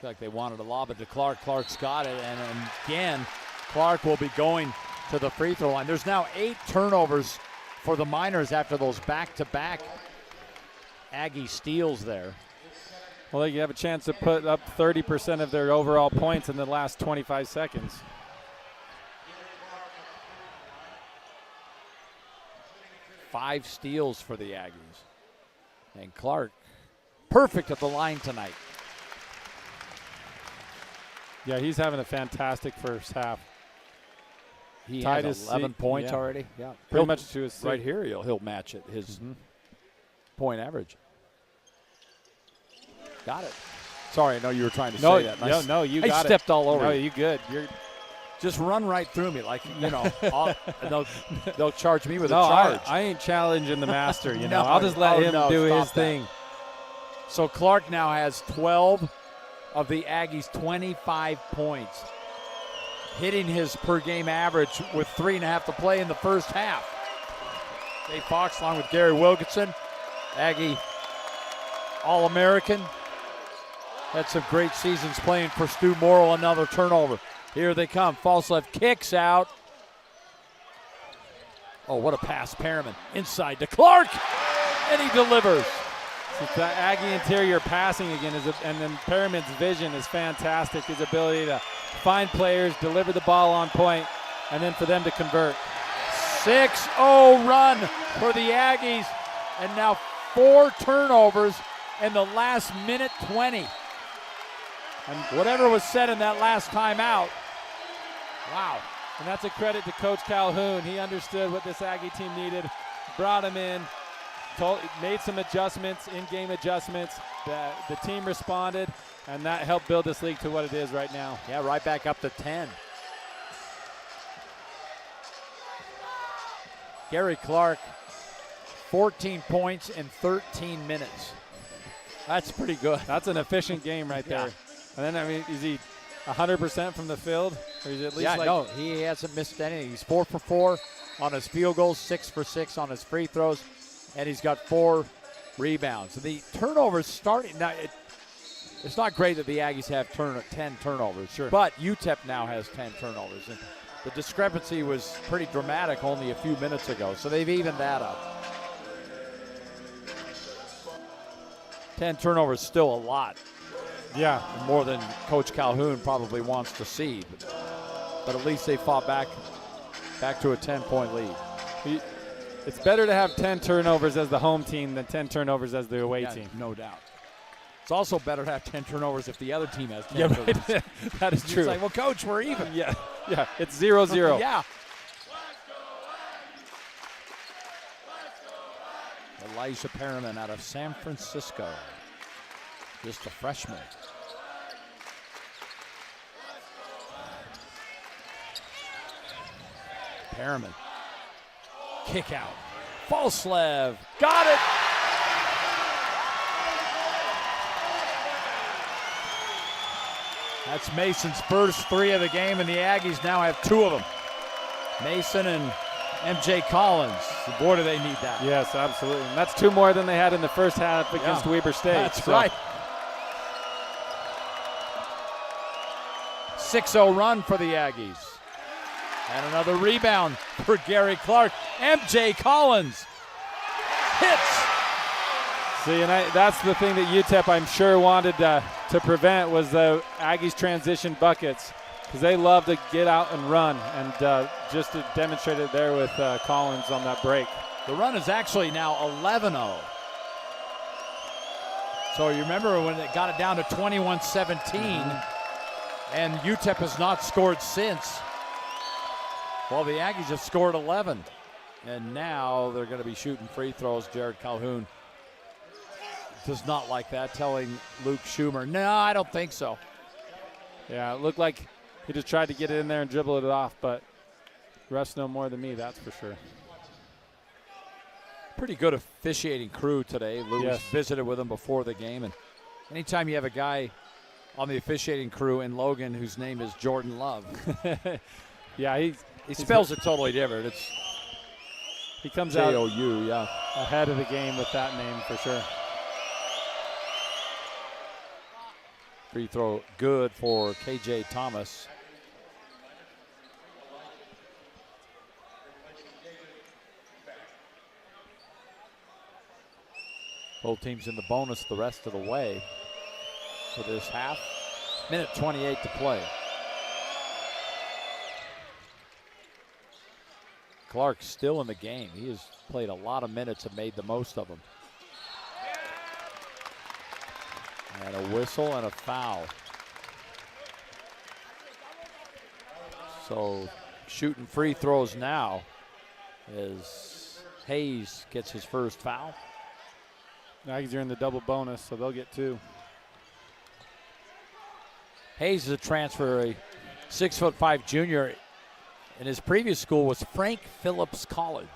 Like they wanted to lob it to Clark. Clark's got it, and again, Clark will be going to the free throw line. There's now 8 turnovers for the Miners after those back-to-back Aggie steals there. Well, they have a chance to put up 30% of their overall points in the last 25 seconds. Five steals for the Aggies. And Clark, perfect at the line tonight. Yeah, he's having a fantastic first half. He Tied has his 11 points yeah. already. Yeah, Pretty much to his right here. He'll match it. His point average. Got it. Sorry, I know you were trying to say that. No, you I got it. stepped all over. No, you. you good. You're Just run right through me, like they'll charge me with a charge. I ain't challenging the master. You No, know, I'll just let him do his that. thing. So Clark now has 12 of the Aggies' 25 points, hitting his per-game average with 3.5 to play in the first half. Dave Fox along with Gary Wilkinson, Aggie All-American. Had some great seasons playing for Stu Morrill. Another turnover. Here they come. False left kicks out. Oh, what a pass. Perriman inside to Clark, and he delivers. It's that Aggie interior passing again, and then Perriman's vision is fantastic. His ability to find players, deliver the ball on point, and then for them to convert. 6-0 run for the Aggies, and now 4 turnovers in the last minute 20. And whatever was said in that last timeout, wow. And that's a credit to Coach Calhoun. He understood what this Aggie team needed, brought him in, made some adjustments, in-game adjustments. The team responded, and that helped build this league to what it is right now. Yeah, right back up to 10. Gary Clark, 14 points in 13 minutes. That's pretty good. That's an efficient game right there. Yeah. And then, I mean, is he 100% from the field? Or is it at least no, he hasn't missed anything. He's 4 for 4 on his field goals, 6 for 6 on his free throws, and he's got 4 rebounds. The turnovers starting now. It's not great that the Aggies have 10 turnovers, sure, but UTEP now has 10 turnovers, and the discrepancy was pretty dramatic only a few minutes ago. So they've evened that up. 10 turnovers still a lot. Yeah, more than Coach Calhoun probably wants to see, but at least they fought back to a 10-point lead. It's better to have 10 turnovers as the home team than 10 turnovers as the away team. No doubt. It's also better to have 10 turnovers if the other team has 10 turnovers. Right. That is true. It's like, well, Coach, we're even. Yeah, it's 0-0. Yeah. Elijah Perriman out of San Francisco. Just a freshman. Perriman. Kick out. Falslev. Got it. That's Mason's first 3 of the game, and the Aggies now have 2 of them. Mason and MJ Collins. Boy, do they need that. Yes, absolutely. And that's 2 more than they had in the first half against Weber State. That's right. 6-0 run for the Aggies. And another rebound for Gary Clark. MJ Collins hits. See, and that's the thing that UTEP, I'm sure, wanted to prevent was the Aggies transition buckets, because they love to get out and run, and just to demonstrate it there with Collins on that break. The run is actually now 11-0. So you remember when it got it down to 21-17, and UTEP has not scored since. Well, the Aggies have scored 11, and now they're going to be shooting free throws. Jared Calhoun does not like that, telling Luke Schumer, no, I don't think so. Yeah, it looked like he just tried to get it in there and dribble it off, but Refs know more than me, that's for sure. Pretty good officiating crew today. Lewis Yes. visited with them before the game. And anytime you have a guy on the officiating crew in Logan whose name is Jordan Love, Yeah, he spells it totally different. he comes It's out J-O-U, yeah. ahead of the game with that name for sure. Free throw good for KJ Thomas. Both teams in the bonus the rest of the way for this half. Minute 28 to play. Clark still in the game. He has played a lot of minutes and made the most of them. And a whistle and a foul. So shooting free throws now as Hayes gets his first foul. Aggies are in the double bonus, so they'll get 2. Hayes is a transfer, a 6'5" junior. And his previous school was Frank Phillips College.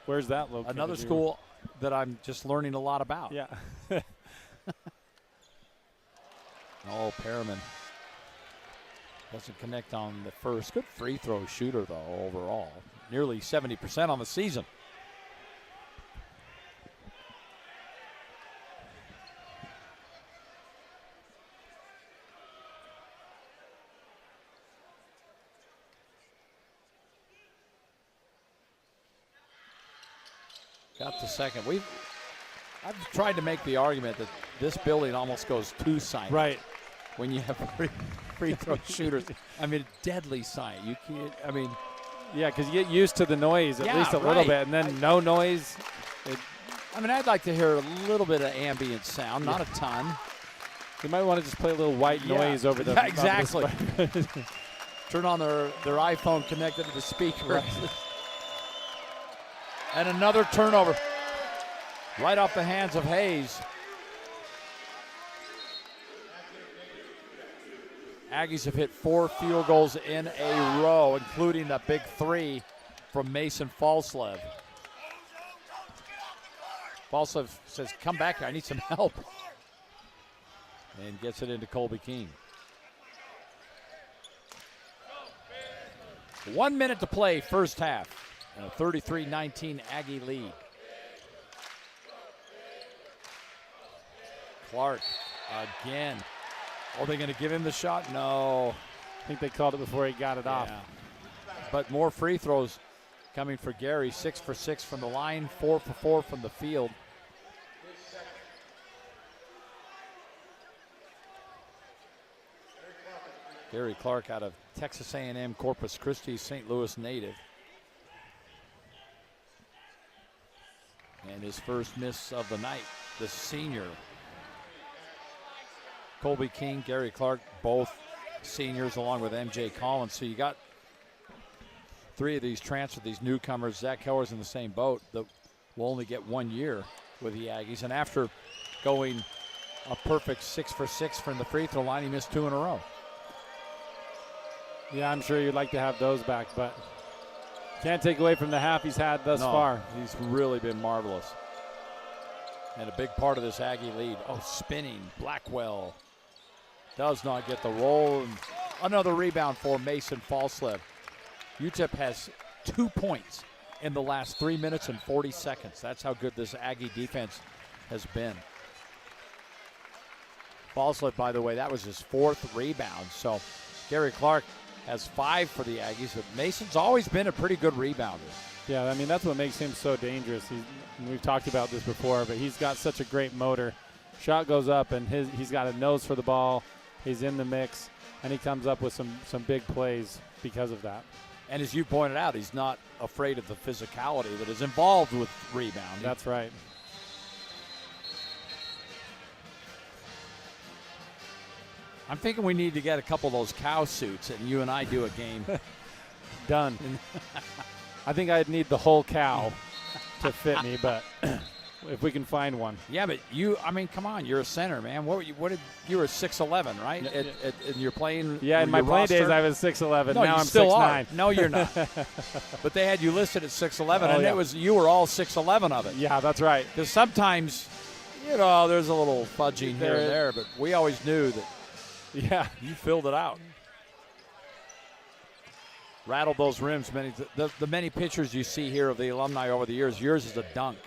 Where's that located? Another school that I'm just learning a lot about. Yeah. Oh, Perriman doesn't connect on the first. Good free throw shooter, though, overall. Nearly 70% on the season. Got the second. I've tried to make the argument that this building almost goes too silent. Right. When you have free throw shooters. I mean, deadly silent. You can't, I mean. Yeah, because you get used to the noise at least a little right. bit, and then no noise. I mean, I'd like to hear a little bit of ambient sound, not a ton. You might want to just play a little white noise over the. Yeah, exactly. Turn on their iPhone connected to the speaker. Right. And another turnover. Right off the hands of Hayes. Aggies have hit 4 field goals in a row, including that big 3 from Mason Falslev. Falslev says, come back here, I need some help. And gets it into Colby King. 1 minute to play, first half. And a 33-19 Aggie lead. Clark again. Are they going to give him the shot? No. I think they called it before he got it off. But more free throws coming for Gary. 6 for 6 from the line, 4 for 4 from the field. Gary Clark out of Texas A&M Corpus Christi, St. Louis native. And his first miss of the night, the senior. Colby King, Gary Clark, both seniors along with MJ Collins. So you got 3 of these transfers, these newcomers. Zach Heller's in the same boat that will only get 1 year with the Aggies. And after going a perfect 6 for 6 from the free throw line, he missed 2 in a row. Yeah, I'm sure you'd like to have those back, but can't take away from the half he's had thus far. He's really been marvelous. And a big part of this Aggie lead. Oh, spinning. Blackwell does not get the roll. And another rebound for Mason Falslev. UTEP has 2 points in the last 3 minutes and 40 seconds. That's how good this Aggie defense has been. Falslev, by the way, that was his 4th rebound. So Gary Clark has 5 for the Aggies, but Mason's always been a pretty good rebounder. Yeah, I mean, that's what makes him so dangerous. We've talked about this before, but he's got such a great motor. Shot goes up, and he's got a nose for the ball. He's in the mix, and he comes up with some big plays because of that. And as you pointed out, he's not afraid of the physicality that is involved with rebounding. That's right. I'm thinking we need to get a couple of those cow suits and you and I do a game. Done. I think I'd need the whole cow to fit me, but if we can find one. Yeah, but I mean, come on, you're a center, man. You were 6'11", right? Yeah, and you're playing. Yeah, in my playing days, I was 6'11". No, now you I'm still 6'9". are. No, you're not. But they had you listed at 6'11", and yeah. you were all 6'11" of it. Yeah, that's right. Because sometimes, there's a little fudging here and there, but we always knew that. Yeah, you filled it out. Rattled those rims. The many pictures you see here of the alumni over the years. Yours is a dunk.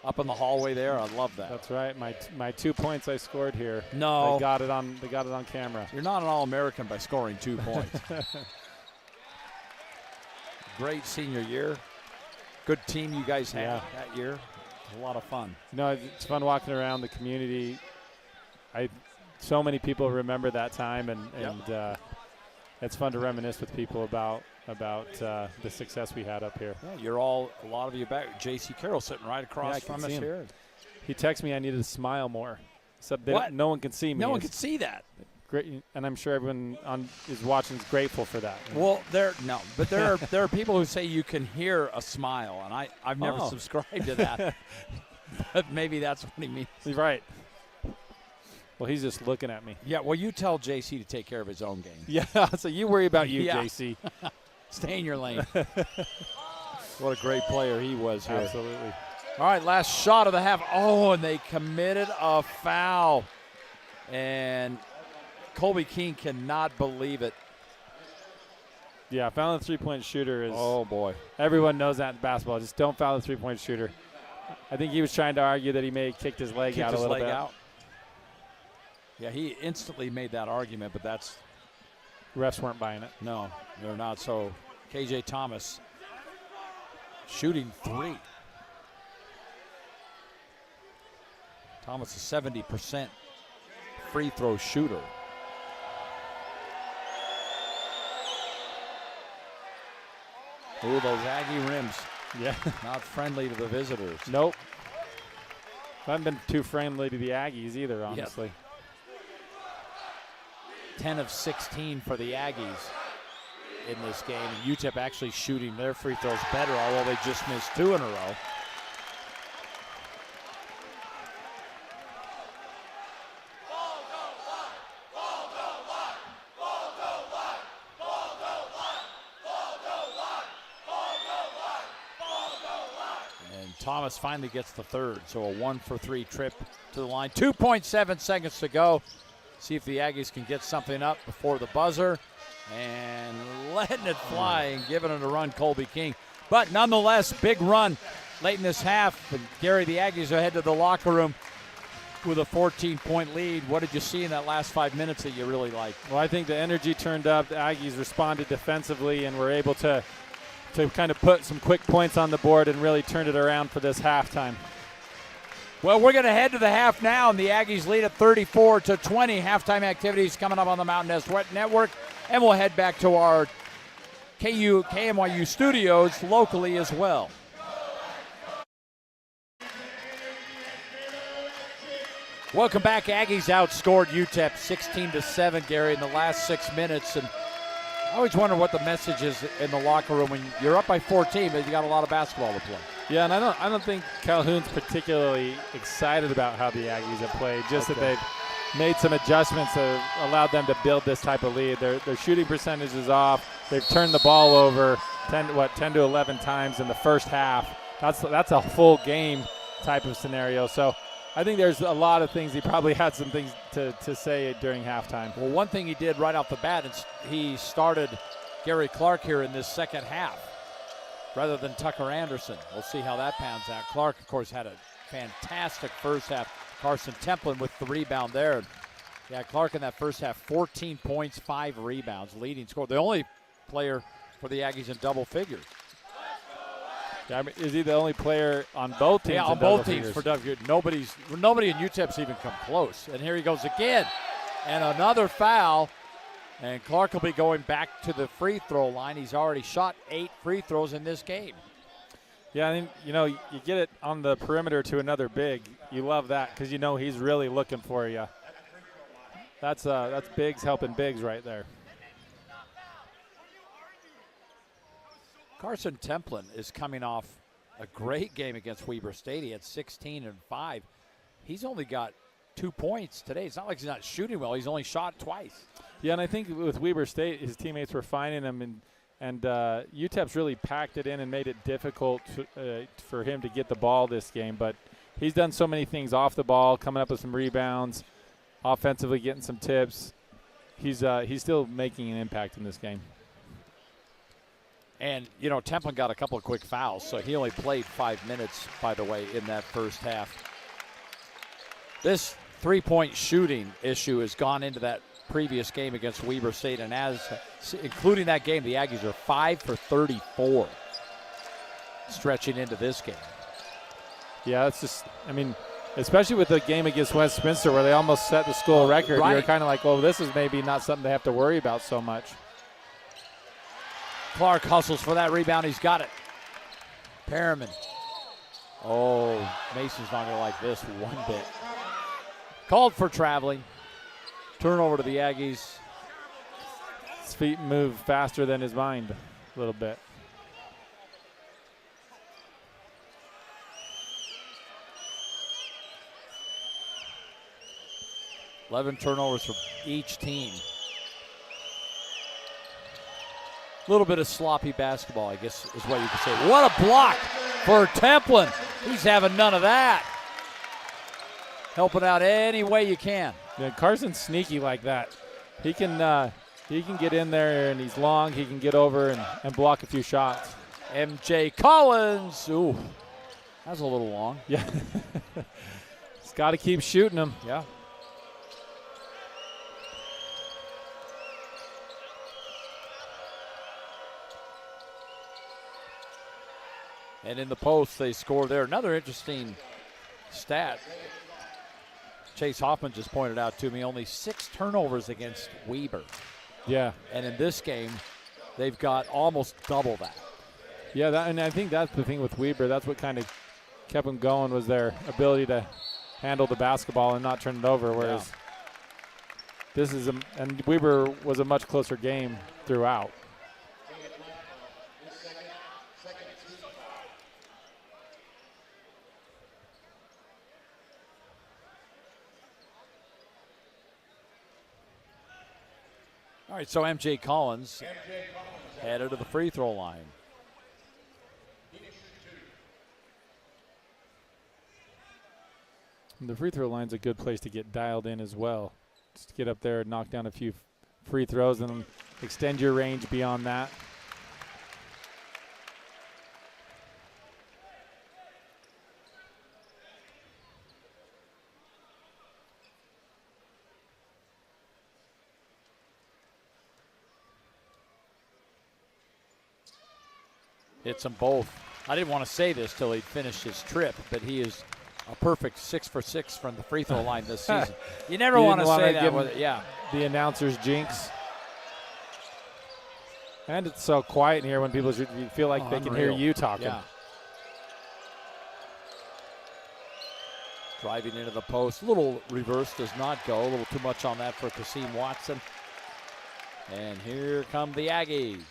Up in the hallway there, I love that. That's right. My 2 points I scored here. No, they got it on camera. You're not an All-American by scoring 2 points. Great senior year. Good team you guys had that year. A lot of fun. It's fun walking around the community. So many people remember that time, and it's fun to reminisce with people about the success we had up here. Yeah, a lot of you back. J.C. Carroll sitting right across from us here. He texted me I needed to smile more. So no one can see me. No one can see that. Great, and I'm sure everyone is watching is grateful for that. Well, there are people who say you can hear a smile, and I've never subscribed to that. But maybe that's what he means. He's right. Well, he's just looking at me. Yeah, well, you tell JC to take care of his own game. Yeah, so you worry about you, JC. Stay in your lane. What a great player he was here. Absolutely. All right, last shot of the half. Oh, and they committed a foul. And Colby King cannot believe it. Yeah, fouling the three-point shooter is – oh, boy. Everyone knows that in basketball. Just don't foul the three-point shooter. I think he was trying to argue that he may have kicked his leg out a little bit. Yeah, he instantly made that argument, but that's – refs weren't buying it. No, they're not. So KJ Thomas shooting 3. Thomas is 70% free throw shooter. Ooh, those Aggie rims. Yeah. Not friendly to the visitors. Nope. Haven't been too friendly to the Aggies either, honestly. Yep. 10 of 16 for the Aggies in this game. And UTEP actually shooting their free throws better, although they just missed 2 in a row. And Thomas finally gets the third, so a 1-for-3 trip to the line. 2.7 seconds to go. See if the Aggies can get something up before the buzzer. And letting it fly and giving it a run, Colby King. But nonetheless, big run late in this half. And Gary, the Aggies are head to the locker room with a 14-point lead. What did you see in that last 5 minutes that you really liked? Well, I think the energy turned up. The Aggies responded defensively and were able to kind of put some quick points on the board and really turned it around for this halftime. Well, we're going to head to the half now, and the Aggies lead at 34-20. Halftime activities coming up on the Mountain West Network, and we'll head back to our KMYU studios locally as well. Welcome back. Aggies outscored UTEP 16-7, Gary, in the last 6 minutes, and I always wonder what the message is in the locker room when you're up by 14, but you got a lot of basketball to play. Yeah, and I don't think Calhoun's particularly excited about how the Aggies have played. Just that they've made some adjustments that have allowed them to build this type of lead. Their shooting percentage is off. They've turned the ball over 10 to 11 times in the first half. That's a full game type of scenario. So I think there's a lot of things. He probably had some things to say during halftime. Well, one thing he did right off the bat is he started Gary Clark here in this second half rather than Tucker Anderson. We'll see how that pans out. Clark, of course, had a fantastic first half. Carson Templin with the rebound there. Yeah, Clark in that first half, 14 points, 5 rebounds, leading scorer. The only player for the Aggies in double figures. Yeah, I mean, is he the only player on both teams? Yeah, on both teams for double. Nobody in UTEP's even come close. And here he goes again. And another foul. And Clark will be going back to the free throw line. He's already shot 8 free throws in this game. Yeah, I think, you get it on the perimeter to another big. You love that because he's really looking for you. That's bigs helping bigs right there. Carson Templin is coming off a great game against Weber State. He had 16 and 5. He's only got 2 points today. It's not like he's not shooting well. He's only shot twice. Yeah, and I think with Weber State, his teammates were finding him, and UTEP's really packed it in and made it difficult for him to get the ball this game. But he's done so many things off the ball, coming up with some rebounds, offensively getting some tips. He's still making an impact in this game. And, you know, Templin got a couple of quick fouls, so he only played 5 minutes, by the way, in that first half. This three-point shooting issue has gone into that previous game against Weber State, and including that game, the Aggies are 5 for 34 stretching into this game. Yeah, it's just, I mean, especially with the game against Westminster where they almost set the school record, right. You're kind of like, well, this is maybe not something they have to worry about so much. Clark hustles for that rebound. He's got it. Perriman. Oh, Mason's not going to like this one bit. Called for traveling. Turnover to the Aggies. His feet move faster than his mind a little bit. $11 turnovers for each team. A little bit of sloppy basketball, I guess is what you could say. What a block for Templin. He's having none of that. Helping out any way you can. Yeah, Carson's sneaky like that. He can get in there, and he's long. He can get over and block a few shots. MJ Collins. Ooh, that's a little long. Yeah. He's got to keep shooting them. Yeah. And in the post, they score there. Another interesting stat. Chase Hoffman just pointed out to me, only 6 turnovers against Weber. Yeah. And in this game, they've got almost double that. Yeah, and I think that's the thing with Weber. That's what kind of kept them going, was their ability to handle the basketball and not turn it over, whereas this is and Weber was a much closer game throughout. All right, so MJ Collins headed to the free throw line. And the free throw line's a good place to get dialed in as well. Just to get up there and knock down a few free throws and extend your range beyond that. Hits them both. I didn't want to say this till he'd finished his trip, but he is a perfect 6 for 6 from the free throw line this season. You never want to say that with it. Yeah. The announcer's jinx. And it's so quiet in here when people feel like they can hear you talking. Yeah. Driving into the post. A little reverse does not go. A little too much on that for Kasim Watson. And here come the Aggies.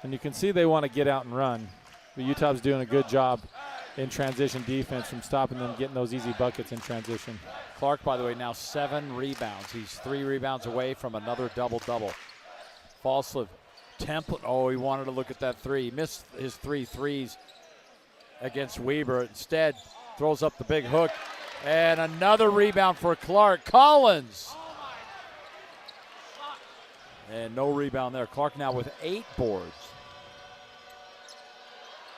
And you can see they want to get out and run. But Utah's doing a good job in transition defense from stopping them getting those easy buckets in transition. Clark, by the way, now 7 rebounds. He's 3 rebounds away from another double-double. Falsliv, Templin. Oh, he wanted to look at that three. He missed his 3 threes against Weber. Instead, throws up the big hook. And another rebound for Clark. Collins. And no rebound there. Clark now with 8 boards.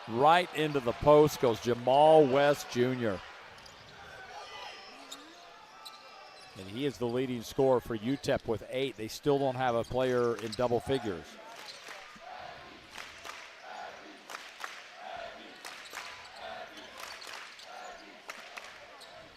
Right into the post goes Jamal West Jr. And he is the leading scorer for UTEP with 8. They still don't have a player in double figures.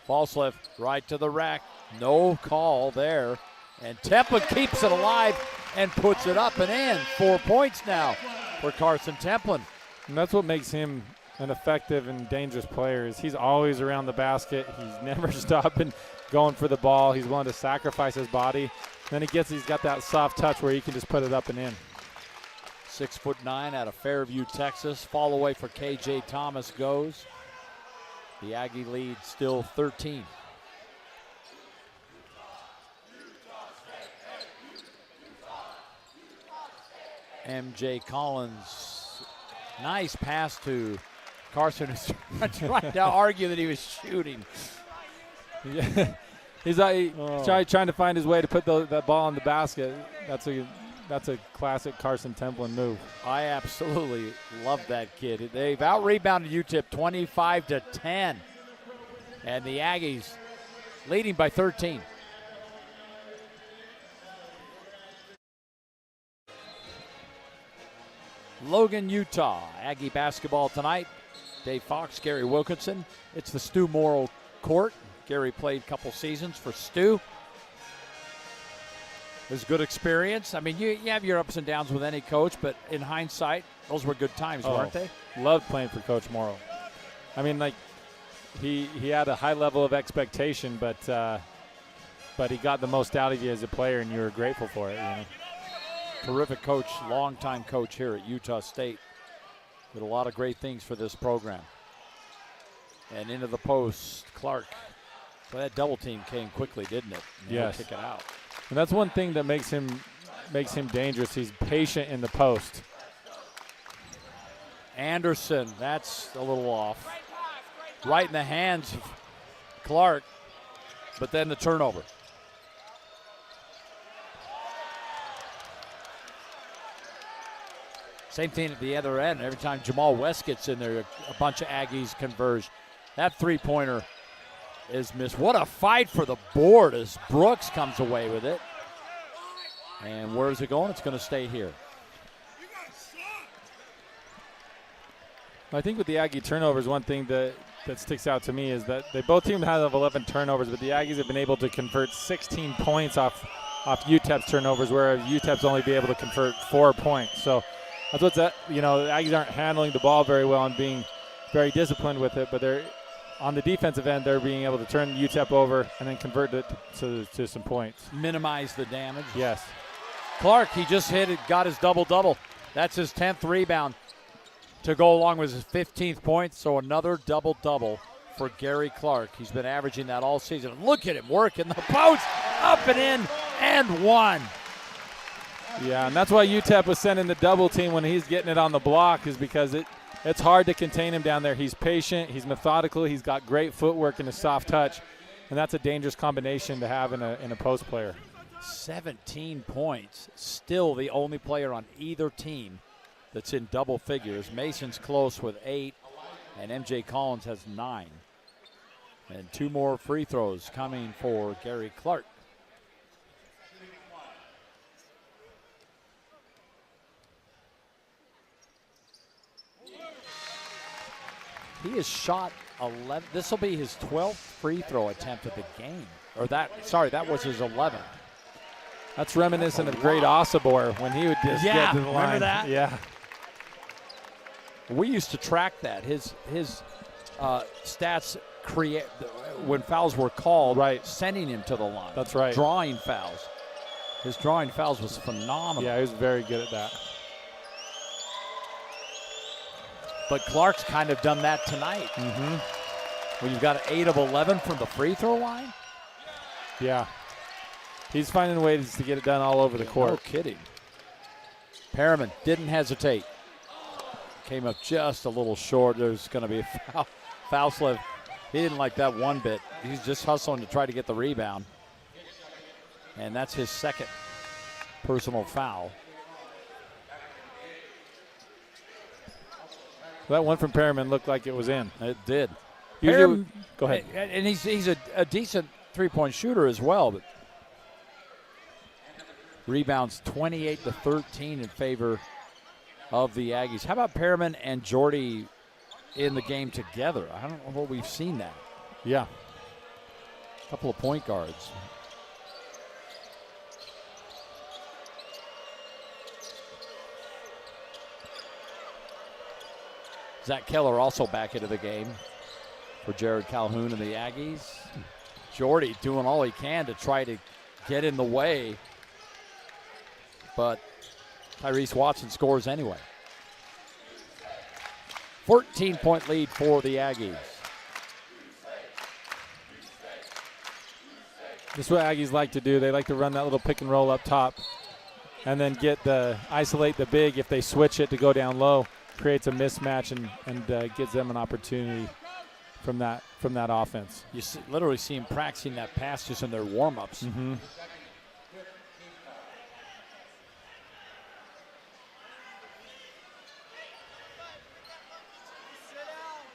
Falsliv right to the rack. No call there. And Templin keeps it alive and puts it up and in. 4 points now for Carson Templin. And that's what makes him an effective and dangerous player. Is he's always around the basket. He's never stopping going for the ball. He's willing to sacrifice his body. Then he's got that soft touch where he can just put it up and in. 6'9" out of Fairview, Texas. Fall away for KJ Thomas goes. The Aggie lead still 13. MJ Collins, nice pass to Carson, who's trying to argue that he was shooting. Yeah. He's trying to find his way to put that ball in the basket. That's a classic Carson Templin move. I absolutely love that kid. They've out-rebounded UTEP 25-10. And the Aggies leading by 13. Logan, Utah. Aggie basketball tonight. Dave Fox, Gary Wilkinson. It's the Stu Morrill court. Gary played a couple seasons for Stu. It was a good experience. I mean, you have your ups and downs with any coach, but in hindsight, those were good times, weren't they? Loved playing for Coach Morrill. I mean, like, he had a high level of expectation, but he got the most out of you as a player, and you were grateful for it. You know? Terrific coach, longtime coach here at Utah State. Did a lot of great things for this program. And into the post, Clark. So that double team came quickly, didn't it? Yes. Kick it out. And that's one thing that makes him dangerous. He's patient in the post. Anderson, that's a little off. Right in the hands of Clark, but then the turnover. Same thing at the other end. Every time Jamal West gets in there, a bunch of Aggies converge. That three-pointer is missed. What a fight for the board as Brooks comes away with it. And where is it going? It's going to stay here. I think with the Aggie turnovers, one thing that sticks out to me is that both teams have 11 turnovers, but the Aggies have been able to convert 16 points off UTEP's turnovers, whereas UTEP's only be able to convert 4 points. So that's what's that. You know, the Aggies aren't handling the ball very well and being very disciplined with it, but they're on the defensive end. They're being able to turn UTEP over and then convert it to some points. Minimize the damage. Yes. Clark, he just hit it, got his double-double. That's his 10th rebound to go along with his 15th point. So another double-double for Gary Clark. He's been averaging that all season. Look at him working the post, up and in, and one. Yeah, and that's why UTEP was sending the double team when he's getting it on the block, is because it's hard to contain him down there. He's patient, he's methodical, he's got great footwork and a soft touch, and that's a dangerous combination to have in a post player. 17 points, still the only player on either team that's in double figures. Mason's close with 8, and MJ Collins has 9. And 2 more free throws coming for Gary Clark. He has shot 11. This will be his 12th free throw attempt of the game. That was his 11th. That's reminiscent of great Osobor when he would just get to the line. Remember that? Yeah. We used to track that. His stats create when fouls were called, right, sending him to the line. That's right. Drawing fouls. His drawing fouls was phenomenal. Yeah, he was very good at that. But Clark's kind of done that tonight. Mm-hmm. When you've got 8 of 11 from the free throw line. Yeah. He's finding ways to get it done all over the court. No kidding. Perriman didn't hesitate. Came up just a little short. There's going to be a foul slip. He didn't like that one bit. He's just hustling to try to get the rebound. And that's his second personal foul. That one from Perriman looked like it was in. It did. Go ahead. And he's a decent three-point shooter as well. But rebounds 28-13 in favor of the Aggies. How about Perriman and Jordy in the game together? I don't know what we've seen that. Yeah. A couple of point guards. Zach Keller also back into the game for Jared Calhoun and the Aggies. Jordy doing all he can to try to get in the way, but Tyrese Watson scores anyway. 14-point lead for the Aggies. This is what Aggies like to do. They like to run that little pick and roll up top and then isolate the big. If they switch it to go down low, creates a mismatch and gives them an opportunity from that offense. You literally see them practicing that pass just in their warm-ups. Mm-hmm.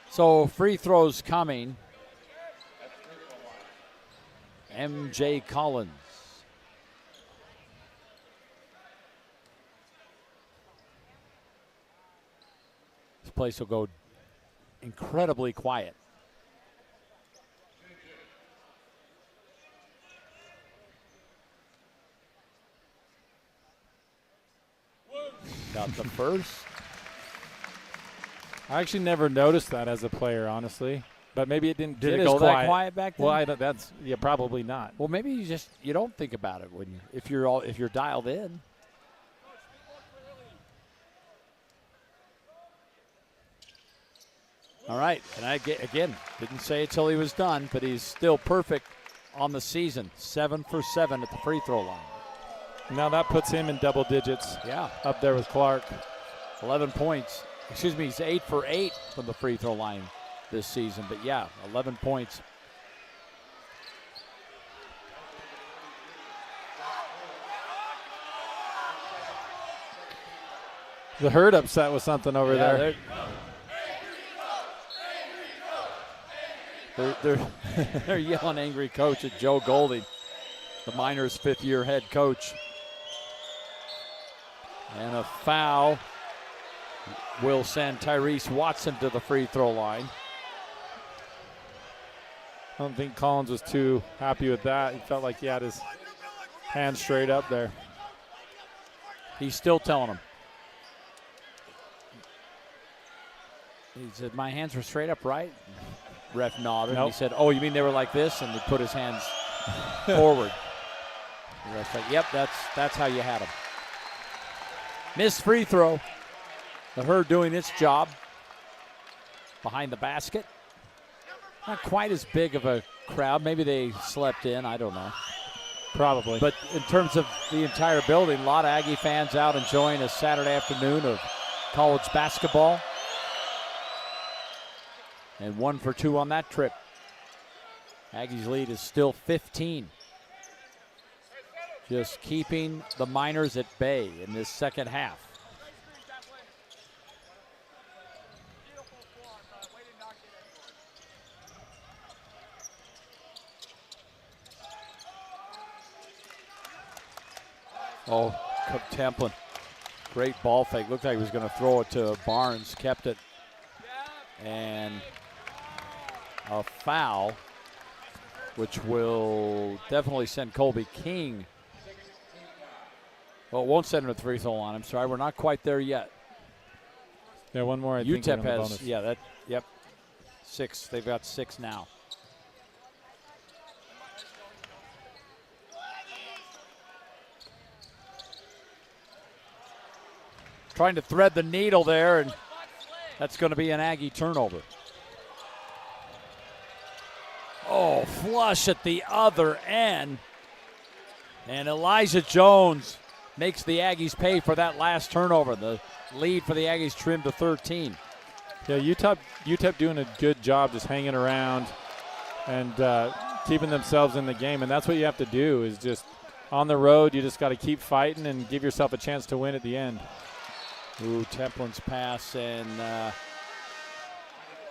So free throws coming. MJ Collins. This place will go incredibly quiet. Got the first. I actually never noticed that as a player, honestly. But maybe it didn't Did get it as go quiet. that quiet back then? Well, probably not. Well, maybe you don't think about it if you're dialed in. All right, and again didn't say it till he was done, but he's still perfect on the season. 7 for 7 at the free throw line. Now that puts him in double digits. Yeah, up there with Clark. 11 points. Excuse me, he's 8 for 8 from the free throw line this season. But yeah, 11 points. The herd upset with something over there. They're yelling angry coach at Joe Golding, the Miners' fifth-year head coach. And a foul will send Tyrese Watson to the free throw line. I don't think Collins was too happy with that. He felt like he had his hands straight up there. He's still telling him. He said, my hands were straight up, right? Ref nodded. Nope. He said, oh, you mean they were like this? And he put his hands forward. The ref said, yep, that's how you had him. Missed free throw. The Herd doing its job behind the basket. Not quite as big of a crowd. Maybe they slept in. I don't know. Probably. But in terms of the entire building, a lot of Aggie fans out enjoying a Saturday afternoon of college basketball. And 1 for 2 on that trip. Aggies' lead is still 15. Just keeping the Miners at bay in this second half. Oh, Templin. Great ball fake. Looked like he was going to throw it to Barnes. Kept it. And a foul, which will definitely send Colby King. Well, it won't send him to the free throw line. I'm sorry, we're not quite there yet. Yeah, one more. UTEP has, yep, 6. They've got 6 now. Trying to thread the needle there, and that's going to be an Aggie turnover. Oh, flush at the other end. And Elijah Jones makes the Aggies pay for that last turnover. The lead for the Aggies trimmed to 13. Yeah, UTEP doing a good job just hanging around and keeping themselves in the game. And that's what you have to do is just on the road, you just got to keep fighting and give yourself a chance to win at the end. Ooh, Templin's pass, and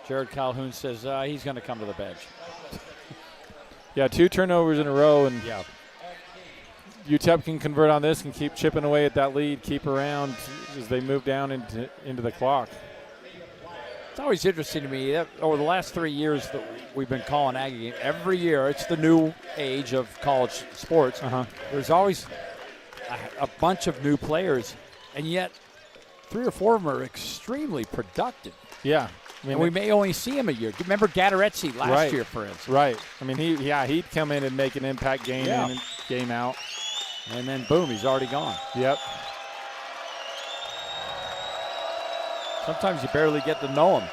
Jared Calhoun says he's going to come to the bench. Yeah, 2 turnovers in a row, and UTEP can convert on this and keep chipping away at that lead, keep around as they move down into the clock. It's always interesting to me that over the last 3 years that we've been calling Aggie, every year it's the new age of college sports. There's always a bunch of new players, and yet 3 or 4 of them are extremely productive. Yeah. I mean, and we may only see him a year. Remember Gattaretzi last year, for instance. Right. I mean, he'd come in and make an impact game in and game out. And then, boom, he's already gone. Yep. Sometimes you barely get to know him.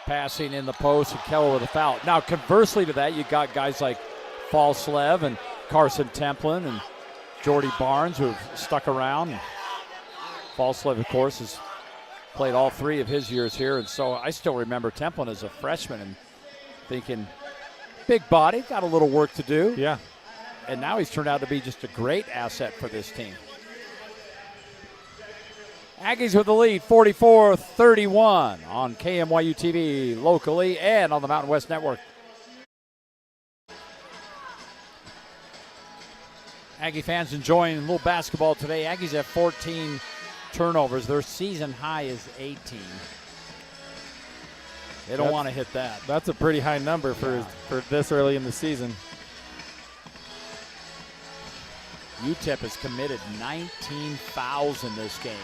Passing in the post, and Keller with a foul. Now, conversely to that, you got guys like Falslev and Carson Templin and Jordy Barnes who have stuck around. Falslev, of course, has played all 3 of his years here, and so I still remember Templin as a freshman and thinking, big body, got a little work to do. Yeah. And now he's turned out to be just a great asset for this team. Aggies with the lead, 44-31 on KMYU TV locally and on the Mountain West Network. Aggie fans enjoying a little basketball today. Aggies have 14 turnovers. Their season high is 18. They don't want to hit that. That's a pretty high number for this early in the season. UTEP has committed 19 fouls in this game.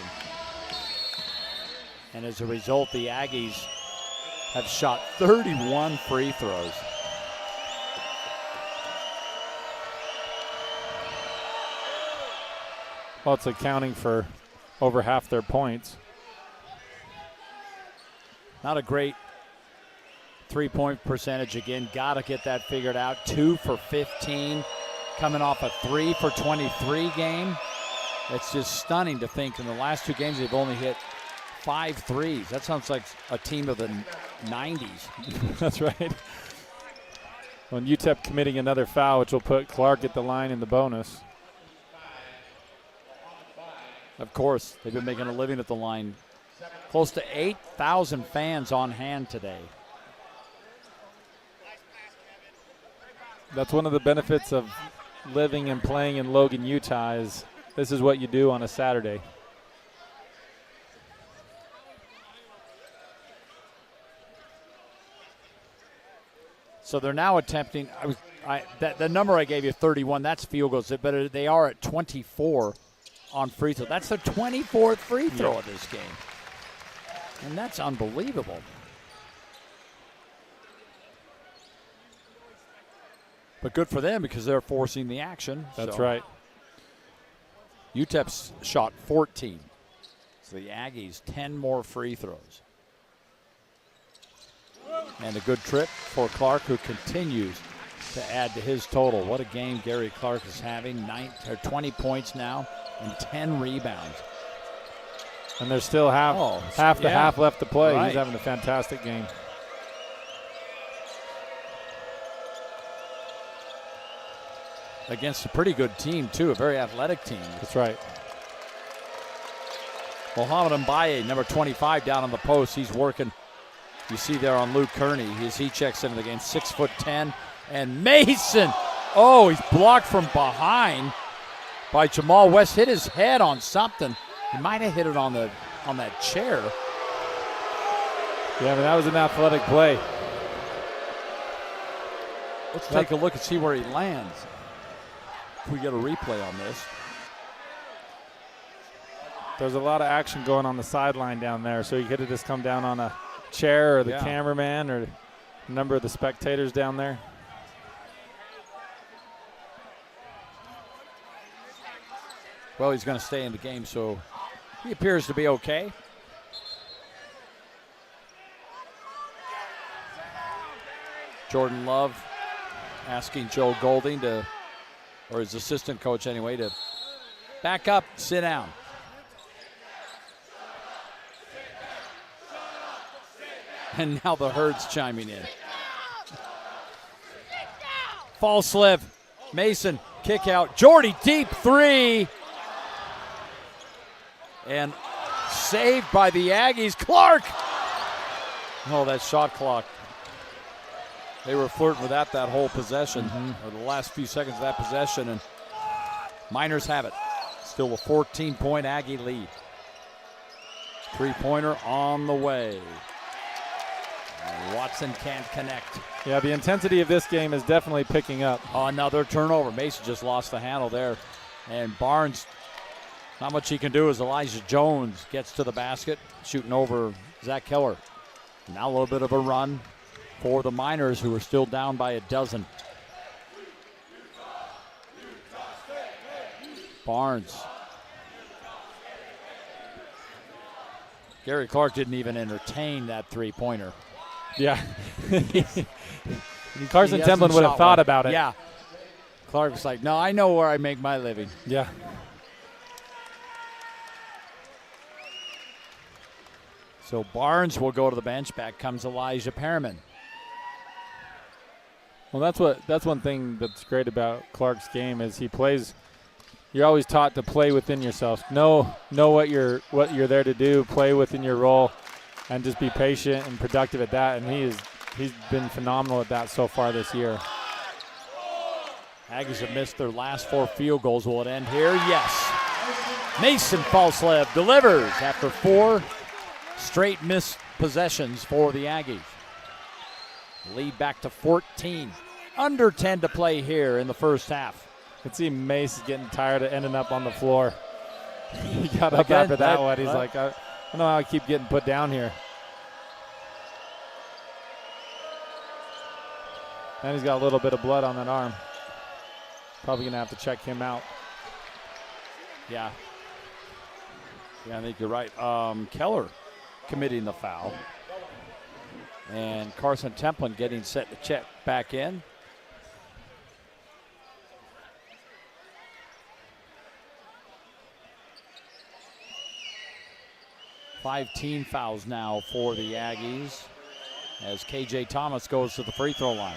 And as a result, the Aggies have shot 31 free throws. Well, it's accounting for over half their points. Not a great three-point percentage again. Got to get that figured out. 2 for 15, coming off a 3 for 23 game. It's just stunning to think in the last 2 games they've only hit 5 threes. That sounds like a team of the 90s. That's right. When UTEP committing another foul, which will put Clark at the line in the bonus. Of course, they've been making a living at the line. Close to 8,000 fans on hand today. That's one of the benefits of living and playing in Logan, Utah, is this is what you do on a Saturday. So they're now attempting, the number I gave you, 31, that's field goals, but they are at 24 on free throw. That's their 24th free throw of this game. And that's unbelievable. But good for them because they're forcing the action. That's right. UTEP's shot 14. So the Aggies, 10 more free throws. And a good trip for Clark, who continues to add to his total. What a game Gary Clark is having. 20 points now and 10 rebounds. And there's still half left to play. Right. He's having a fantastic game. Against a pretty good team, too, a very athletic team. That's right. Mohamed Mbaye, number 25, down on the post. He's working. You see there on Luke Kearney as he checks into the game, 6'10". And Mason, he's blocked from behind by Jamal West. Hit his head on something. He might have hit it on that chair. Yeah, but that was an athletic play. Let's take a look and see where he lands. If we get a replay on this. There's a lot of action going on the sideline down there, so you could have just come down on a chair or the cameraman or a number of the spectators down there. Well, he's going to stay in the game, so he appears to be okay. Jordan Love asking Joe Golding or his assistant coach anyway, to back up, sit down. And now the herd's chiming in. Falslev, Mason, kick out. Jordy, deep three. And saved by the Aggies. Clark. Oh, that shot clock. They were flirting with that whole possession, or the last few seconds of that possession, and Miners have it. Still a 14-point Aggie lead. Three-pointer on the way. And Watson can't connect. Yeah, the intensity of this game is definitely picking up. Another turnover. Mason just lost the handle there. And Barnes, not much he can do as Elijah Jones gets to the basket, shooting over Zach Keller. Now a little bit of a run for the Miners, who are still down by a dozen. Barnes Gary Clark didn't even entertain that three-pointer. Yeah. Carson Templin would have thought about it. Yeah. Clark was like, no, I know where I make my living. Yeah. So Barnes will go to the bench. Back comes Elijah Perriman. Well, that's one thing that's great about Clark's game is he plays. You're always taught to play within yourself. Know what you're there to do. Play within your role, and just be patient and productive at that. And he's been phenomenal at that so far this year. Aggies have missed their last 4 field goals. Will it end here? Yes. Mason Falslev delivers after 4 straight missed possessions for the Aggies. Lead back to 14. Under 10 to play here in the first half. You can see Mace is getting tired of ending up on the floor. He got up after that one. He's like, I don't know how I keep getting put down here. And he's got a little bit of blood on that arm. Probably going to have to check him out. Yeah. Yeah, I think you're right. Keller committing the foul. And Carson Templin getting set to check back in. Five team fouls now for the Aggies as KJ Thomas goes to the free throw line.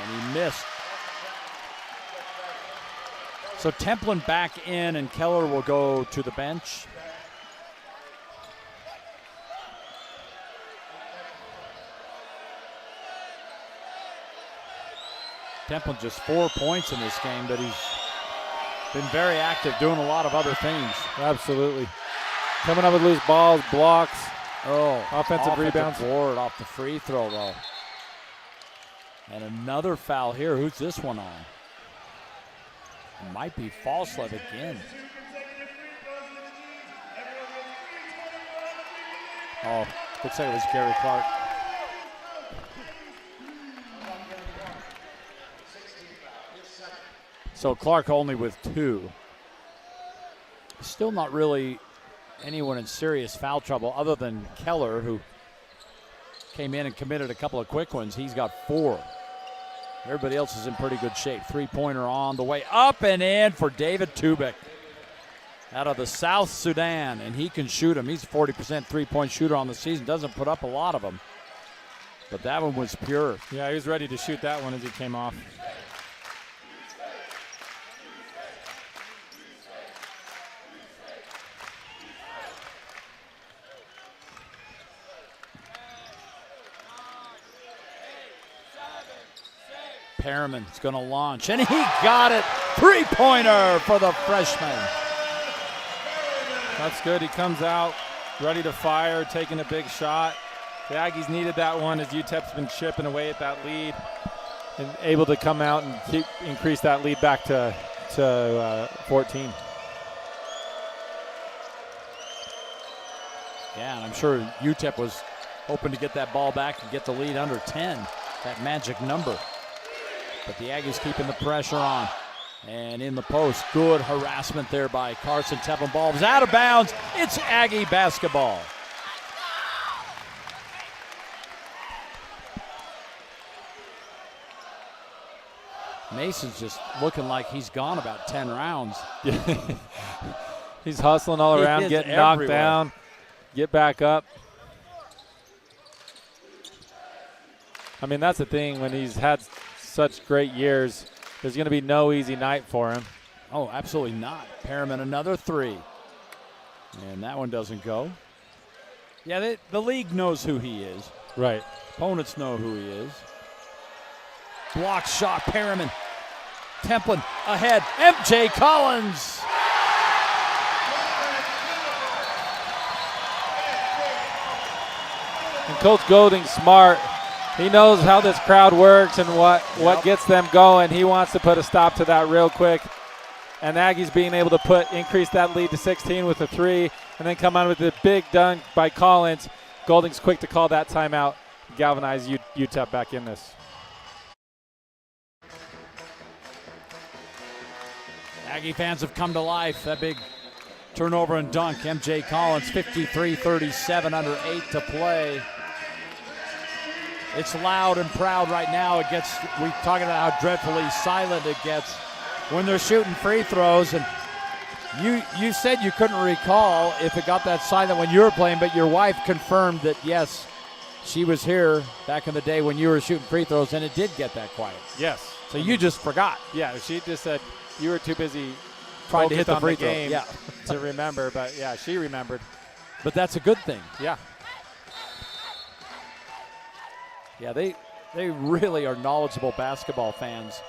And he missed. So Templin back in, and Keller will go to the bench. Templin just 4 points in this game, but he's been very active, doing a lot of other things. Absolutely. Coming up with loose balls, blocks, offensive rebounds. Board off the free throw, though. And another foul here. Who's this one on? It might be Falslev again. Oh, looks like it was Gary Clark. So Clark only with 2. Still not really anyone in serious foul trouble other than Keller, who came in and committed a couple of quick ones. He's got 4. Everybody else is in pretty good shape. Three-pointer on the way up and in for David Tubik out of the South Sudan, and he can shoot them. He's a 40% three-point shooter on the season. Doesn't put up a lot of them, but that one was pure. Yeah, he was ready to shoot that one as he came off. Perriman's going to launch, and he got it. Three-pointer for the freshman. That's good. He comes out ready to fire, taking a big shot. The Aggies needed that one as UTEP's been chipping away at that lead and able to come out and increase that lead back to 14. Yeah, and I'm sure UTEP was hoping to get that ball back and get the lead under 10, that magic number. But the Aggies keeping the pressure on. And in the post, good harassment there by Carson Templin. Ball is out of bounds. It's Aggie basketball. Mason's just looking like he's gone about 10 rounds. He's hustling all around, getting knocked down, get back up. I mean, that's the thing when he's had such great years. There's going to be no easy night for him. Oh, absolutely not. Perriman another 3. And that one doesn't go. Yeah, the league knows who he is. Right. Opponents know who he is. Block shot, Perriman. Templin ahead. MJ Collins. And Coach Golding's smart. He knows how this crowd works and what gets them going. He wants to put a stop to that real quick. And Aggies being able to increase that lead to 16 with a 3 and then come out with a big dunk by Collins. Golding's quick to call that timeout, galvanize UTEP back in this. Aggie fans have come to life. That big turnover and dunk. MJ Collins, 53-37, under 8 to play. It's loud and proud right now. We're talking about how dreadfully silent it gets when they're shooting free throws. And you said you couldn't recall if it got that silent when you were playing, but your wife confirmed that, yes, she was here back in the day when you were shooting free throws, and it did get that quiet. Yes. So you just forgot. Yeah, she just said you were too busy trying to hit the free throw game to remember, but yeah, she remembered. But that's a good thing. Yeah. Yeah, they really are knowledgeable basketball fans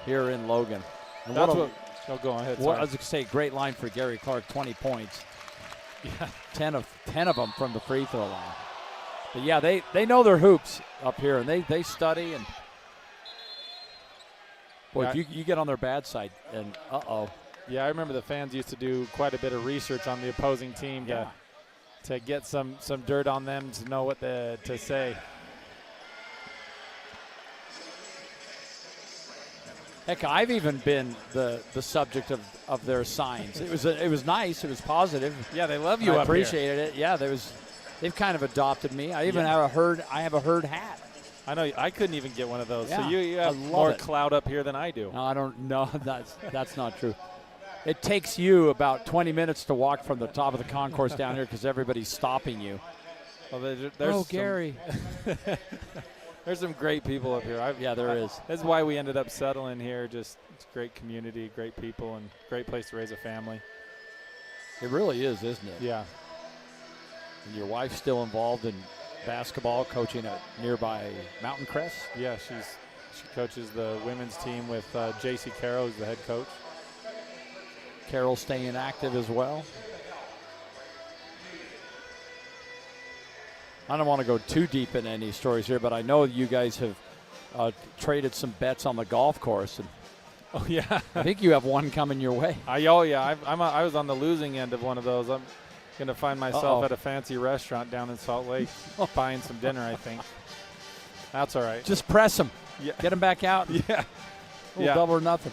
here in Logan. And That's what go on ahead. I was going to say, great line for Gary Clark, 20 points. Yeah. 10 of them from the free throw line. But yeah, they know their hoops up here, and they study. And boy, yeah. if you get on their bad side, and Yeah, I remember the fans used to do quite a bit of research on the opposing team to get some dirt on them to know what to say. Heck, I've even been the subject of their signs. It was nice. It was positive. Yeah, they love you I up appreciated it. Yeah, they've kind of adopted me. I even have a herd hat. I know. I couldn't even get one of those. Yeah, so you have more clout up here than I do. No, I don't. No, that's not true. It takes you about 20 minutes to walk from the top of the concourse down here because everybody's stopping you. Well, there's Gary. There's some great people up here. There is. That's why we ended up settling here. Just it's great community, great people, and great place to raise a family. It really is, isn't it? Yeah. And your wife's still involved in basketball, coaching at nearby Mountain Crest? Yeah, she coaches the women's team with J.C. Carroll, who's the head coach. Carroll staying active as well. I don't want to go too deep into any stories here, but I know you guys have traded some bets on the golf course. And oh, yeah. I think you have one coming your way. I was on the losing end of one of those. I'm going to find myself at a fancy restaurant down in Salt Lake buying some dinner, I think. That's all right. Just press them. Yeah. Get them back out. Yeah. Double or nothing.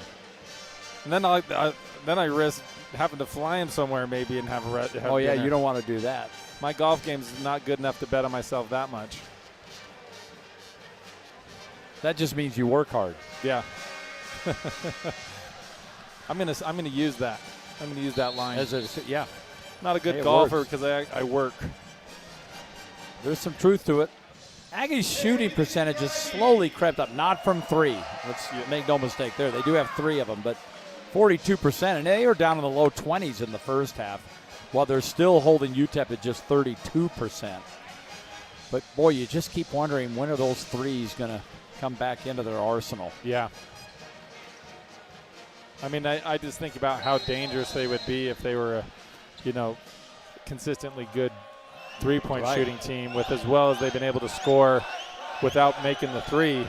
And then I risk having to fly him somewhere maybe and have Oh, yeah, dinner. you don't want to do that. My golf game's not good enough to bet on myself that much. That just means you work hard. Yeah. I'm gonna use that. I'm gonna use that line. Yeah. Not a good golfer because I work. There's some truth to it. Aggie's shooting percentage has slowly crept up, not from three. Let's make no mistake there. They do have 3 of them, but 42%, and they were down in the low 20s in the first half, while they're still holding UTEP at just 32%. But, boy, you just keep wondering when are those threes going to come back into their arsenal. Yeah. I mean, I just think about how dangerous they would be if they were a, consistently good three-point shooting team with as well as they've been able to score without making the three.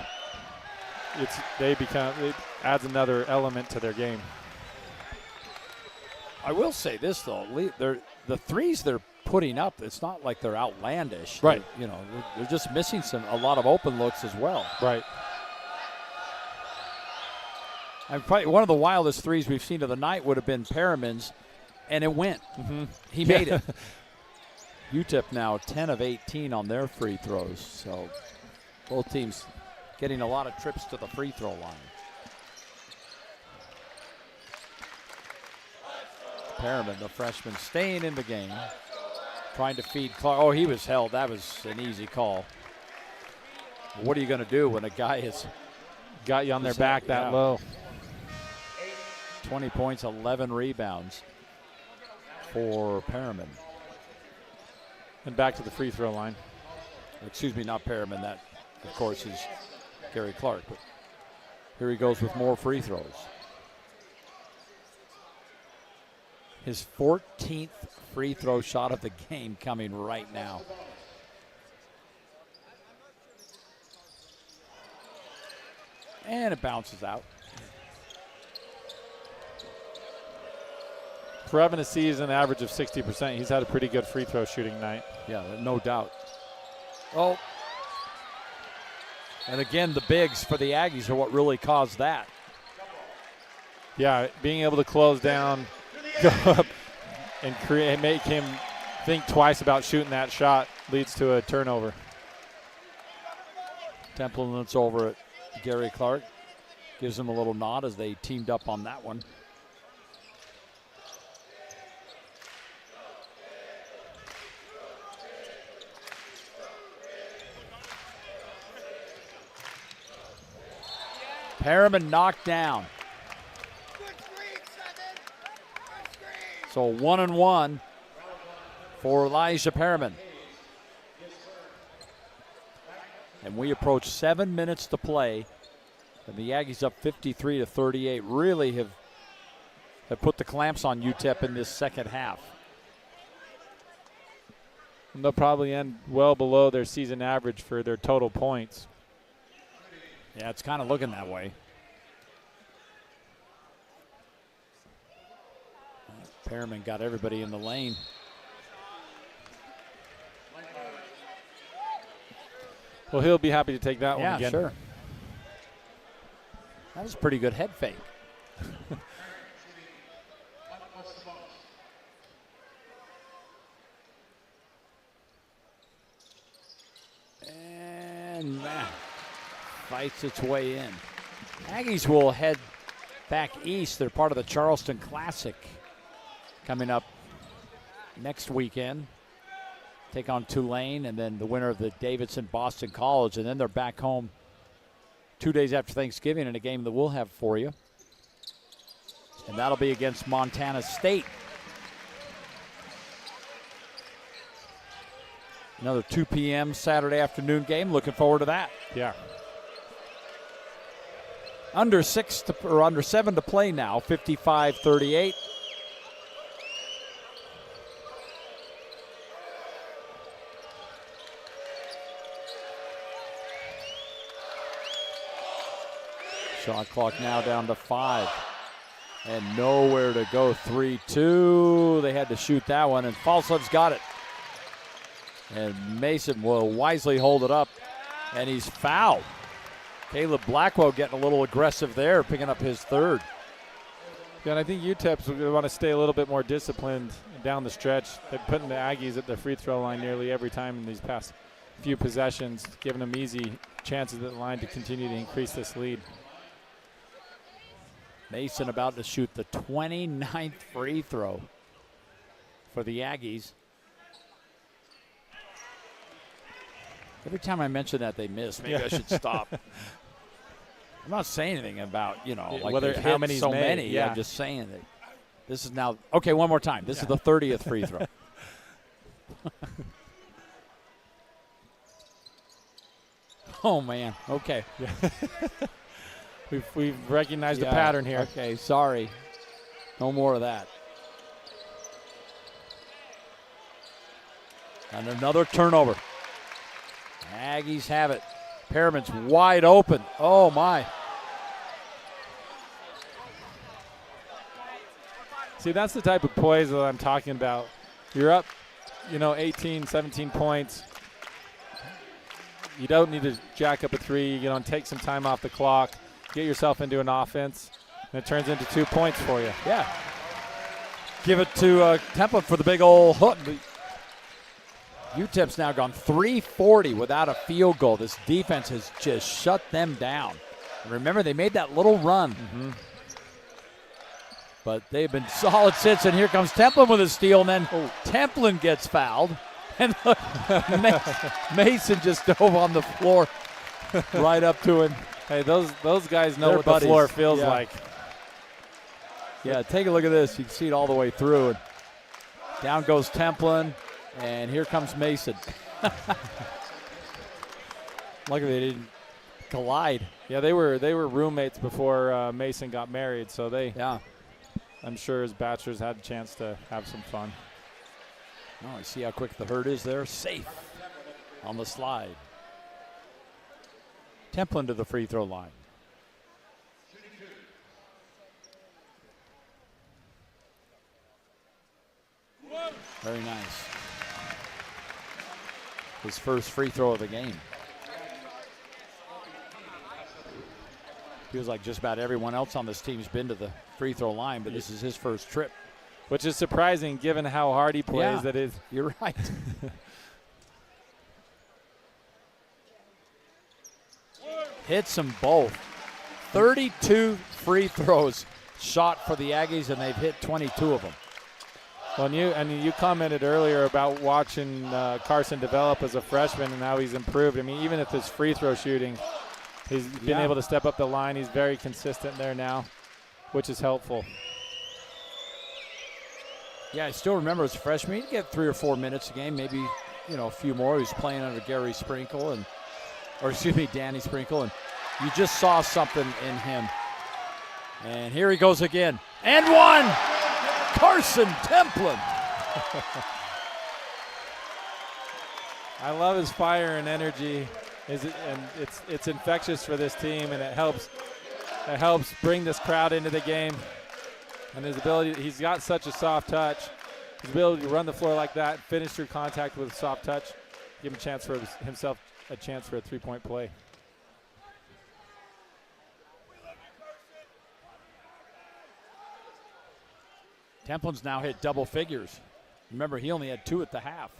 It adds another element to their game. I will say this, though. The threes they're putting up, it's not like they're outlandish. Right. They're just missing a lot of open looks as well. Right. And probably one of the wildest threes we've seen of the night would have been Perriman's, and it went. Mm-hmm. He made it. UTEP now 10 of 18 on their free throws. So both teams getting a lot of trips to the free throw line. Perriman, the freshman, staying in the game, trying to feed Clark. Oh, he was held. That was an easy call. What are you going to do when a guy has got you on their back that low? 20 points, 11 rebounds for Perriman. And back to the free throw line. Excuse me, not Perriman. That, of course, is Gary Clark. But here he goes with more free throws. His 14th free throw shot of the game coming right now. And it bounces out. For having a season average of 60%, he's had a pretty good free throw shooting night. Yeah, no doubt. Oh. And again, the bigs for the Aggies are what really caused that. Yeah, being able to close down, go up, and make him think twice about shooting that shot leads to a turnover. Temple looks over at Gary Clark. Gives him a little nod as they teamed up on that one. Perriman knocked down. So 1-1 for Elijah Perriman. And we approach 7 minutes to play. And the Aggies up 53-38 really have put the clamps on UTEP in this second half. And they'll probably end well below their season average for their total points. Yeah, it's kind of looking that way. Perriman got everybody in the lane. Well, he'll be happy to take that one again. Yeah, sure. That was a pretty good head fake. And that fights its way in. Aggies will head back east. They're part of the Charleston Classic coming up next weekend. Take on Tulane and then the winner of the Davidson-Boston College. And then they're back home 2 days after Thanksgiving in a game that we'll have for you. And that'll be against Montana State. Another 2 p.m. Saturday afternoon game. Looking forward to that. Yeah. Under 7 to play now, 55-38. Shot clock now down to 5. And nowhere to go. 3-2. They had to shoot that one, and Falslett's got it. And Mason will wisely hold it up, and he's fouled. Caleb Blackwell getting a little aggressive there, picking up his third. Yeah, and I think UTEP's going to want to stay a little bit more disciplined down the stretch. They're putting the Aggies at the free throw line nearly every time in these past few possessions, giving them easy chances at the line to continue to increase this lead. Mason about to shoot the 29th free throw for the Aggies. Every time I mention that, they miss. Maybe I should stop. I'm not saying anything about, like whether how many so many. Yeah. I'm just saying that this is now. Okay, one more time. This is the 30th free throw. Oh, man. Okay. Yeah. We've recognized the pattern here. Okay, sorry. No more of that. And another turnover. Aggies have it. Perriman's wide open. Oh, my. See, that's the type of poise that I'm talking about. You're up, 18, 17 points. You don't need to jack up a three. Take some time off the clock. Get yourself into an offense, and it turns into 2 points for you. Yeah. Give it to Temple for the big old hook. UTEP's now gone 340 without a field goal. This defense has just shut them down. Remember, they made that little run. Mm-hmm. But they've been solid since, and here comes Templin with a steal, and then Templin gets fouled. And Mason just dove on the floor right up to him. Hey, those guys know They're what buddies. the floor feels like. Yeah, take a look at this. You can see it all the way through. And down goes Templin, and here comes Mason. Luckily they didn't collide. Yeah, they were roommates before Mason got married, so I'm sure his bachelors had a chance to have some fun. Oh, you see how quick the hurt is there? Safe on the slide. Templin to the free throw line. Very nice. His first free throw of the game. Feels like just about everyone else on this team's been to the free free throw line, but this is his first trip. Which is surprising given how hard he plays. Yeah, that is. You're right. Hits them both. 32 free throws shot for the Aggies, and they've hit 22 of them. Well, you commented earlier about watching Carson develop as a freshman and how he's improved. I mean, even at his free throw shooting, he's been able to step up the line. He's very consistent there now, which is helpful. Yeah, I still remember as a freshman, he'd get 3 or 4 minutes a game, maybe a few more. He was playing under Danny Sprinkle, and you just saw something in him. And here he goes again, and one. Carson Templin. I love his fire and energy. And it's infectious for this team, and it helps bring this crowd into the game. And his ability, he's got such a soft touch. His ability to run the floor like that, finish through contact with a soft touch, give him a chance for a three-point play. Templin's now hit double figures. Remember, he only had 2 at the half.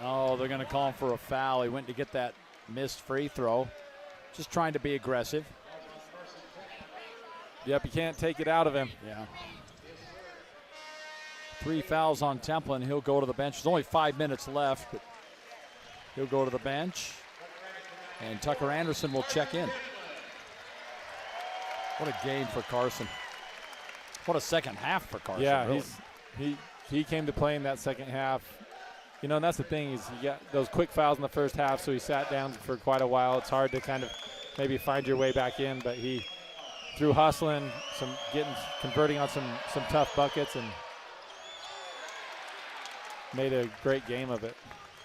Oh, they're going to call him for a foul. He went to get that missed free throw. Just trying to be aggressive. Yep, you can't take it out of him. Yeah. 3 fouls on Templin. He'll go to the bench. There's only 5 minutes left, but he'll go to the bench. And Tucker Anderson will check in. What a game for Carson. What a second half for Carson. Yeah, really. he came to play in that second half. And that's the thing is you got those quick fouls in the first half, so he sat down for quite a while. It's hard to kind of maybe find your way back in, but he, through hustling, converting on some tough buckets, and made a great game of it.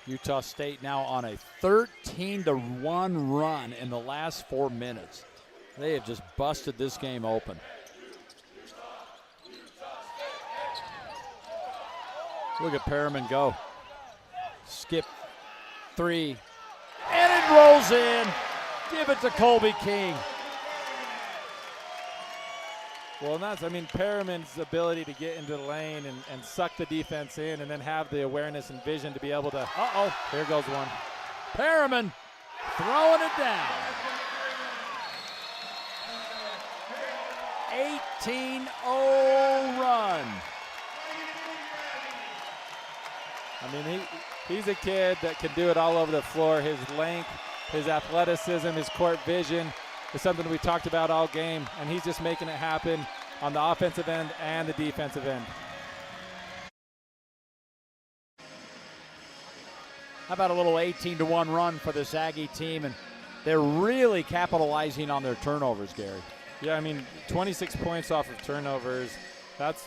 Utah State now on a 13-1 run in the last 4 minutes. They have just busted this game open. Look at Perriman go. Skip 3, and it rolls in. Give it to Colby King. Well, Perriman's ability to get into the lane and suck the defense in and then have the awareness and vision to be able to, here goes one. Perriman throwing it down. 18-0 run. He's a kid that can do it all over the floor. His length, his athleticism, his court vision is something we talked about all game, and he's just making it happen on the offensive end and the defensive end. How about a little 18-1 run for this Aggie team, and they're really capitalizing on their turnovers, Gary. Yeah, 26 points off of turnovers. That's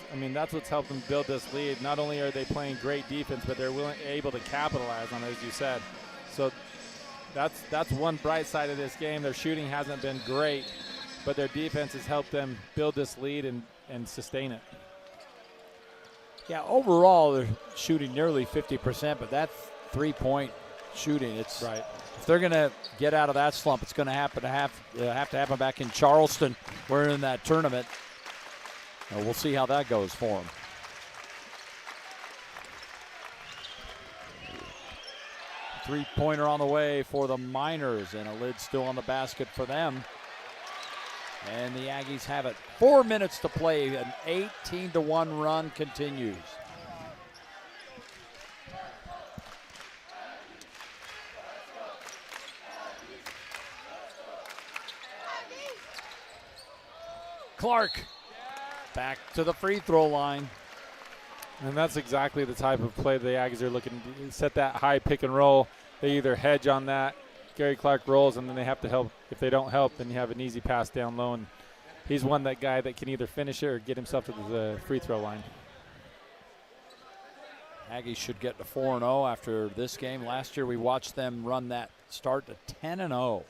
what's helped them build this lead. Not only are they playing great defense, but they're able to capitalize on it, as you said. So that's one bright side of this game. Their shooting hasn't been great, but their defense has helped them build this lead and sustain it. Yeah, overall they're shooting nearly 50%, but that's 3-point shooting. It's right. If they're going to get out of that slump, it's going to have to happen back in Charleston. We're in that tournament. We'll see how that goes for them. Three-pointer on the way for the Miners, and a lid still on the basket for them. And the Aggies have it. 4 minutes to play. An 18-1 run continues. Clark back to the free throw line. And that's exactly the type of play the Aggies are looking to set that high pick and roll. They either hedge on that, Gary Clark rolls, and then they have to help. If they don't help, then you have an easy pass down low. And he's that guy that can either finish it or get himself to the free throw line. Aggies should get to 4-0 after this game. Last year we watched them run that start to 10-0.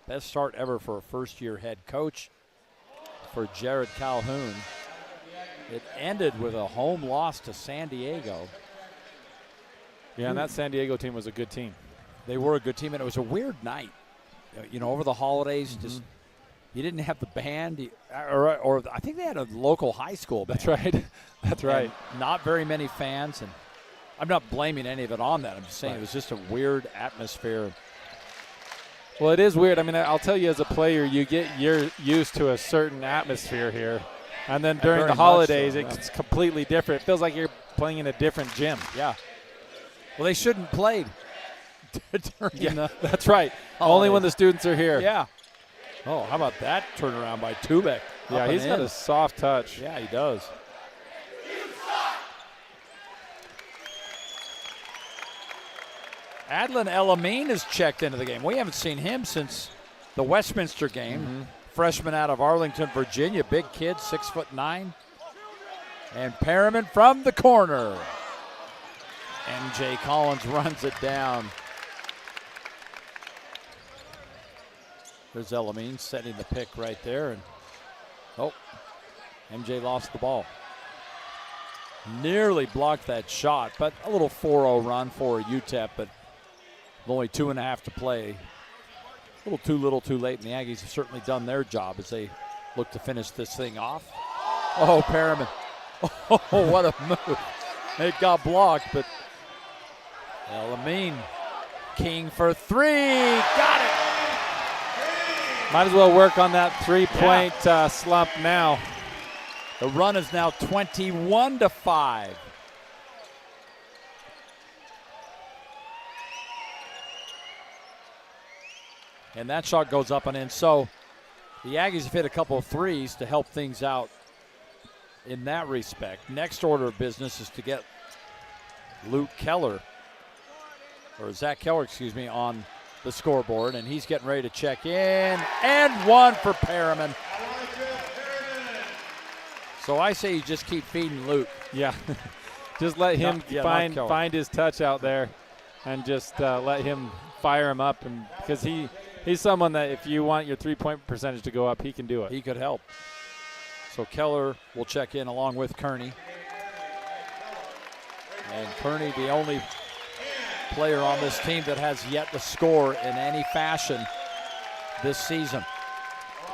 Best start ever for a first-year head coach for Jared Calhoun. It ended with a home loss to San Diego. Yeah, and that San Diego team was a good team. They were a good team, and it was a weird night. You know, over the holidays, just you didn't have the band, or I think they had a local high school band. That's right. That's right. And not very many fans, and I'm not blaming any of it on that. I'm just saying it was just a weird atmosphere. Well, it is weird. I mean, I'll tell you, as a player, you're used to a certain atmosphere here, and then during the holidays, it's completely different. It feels like you're playing in a different gym. Yeah. Well, they shouldn't play. That's right. Only when the students are here. Yeah. Oh, how about that turnaround by Tubek? Yeah, he's got a soft touch. Yeah, he does. Adlin Elamine has checked into the game. We haven't seen him since the Westminster game. Freshman out of Arlington, Virginia. Big kid, 6'9". And Perriman from the corner. MJ Collins runs it down. There's Elamine setting the pick right there. And MJ lost the ball. Nearly blocked that shot, but a little 4-0 run for UTEP, but only 2.5 to play. A little too late, and the Aggies have certainly done their job as they look to finish this thing off. Oh, Perriman. Oh, what a move. It got blocked, but Elamine, King for three. Got it. Might as well work on that three-point slump now. The run is now 21-5. And that shot goes up and in. So the Aggies have hit a couple of threes to help things out in that respect. Next order of business is to get Zach Keller, on the scoreboard, and he's getting ready to check in. And one for Perriman. So I say you just keep feeding Luke. Yeah. Just let him find his touch out there and just let him fire him up, and because he's someone that if you want your three-point percentage to go up, he can do it. He could help. So Keller will check in along with Kearney. And Kearney, the only player on this team that has yet to score in any fashion this season.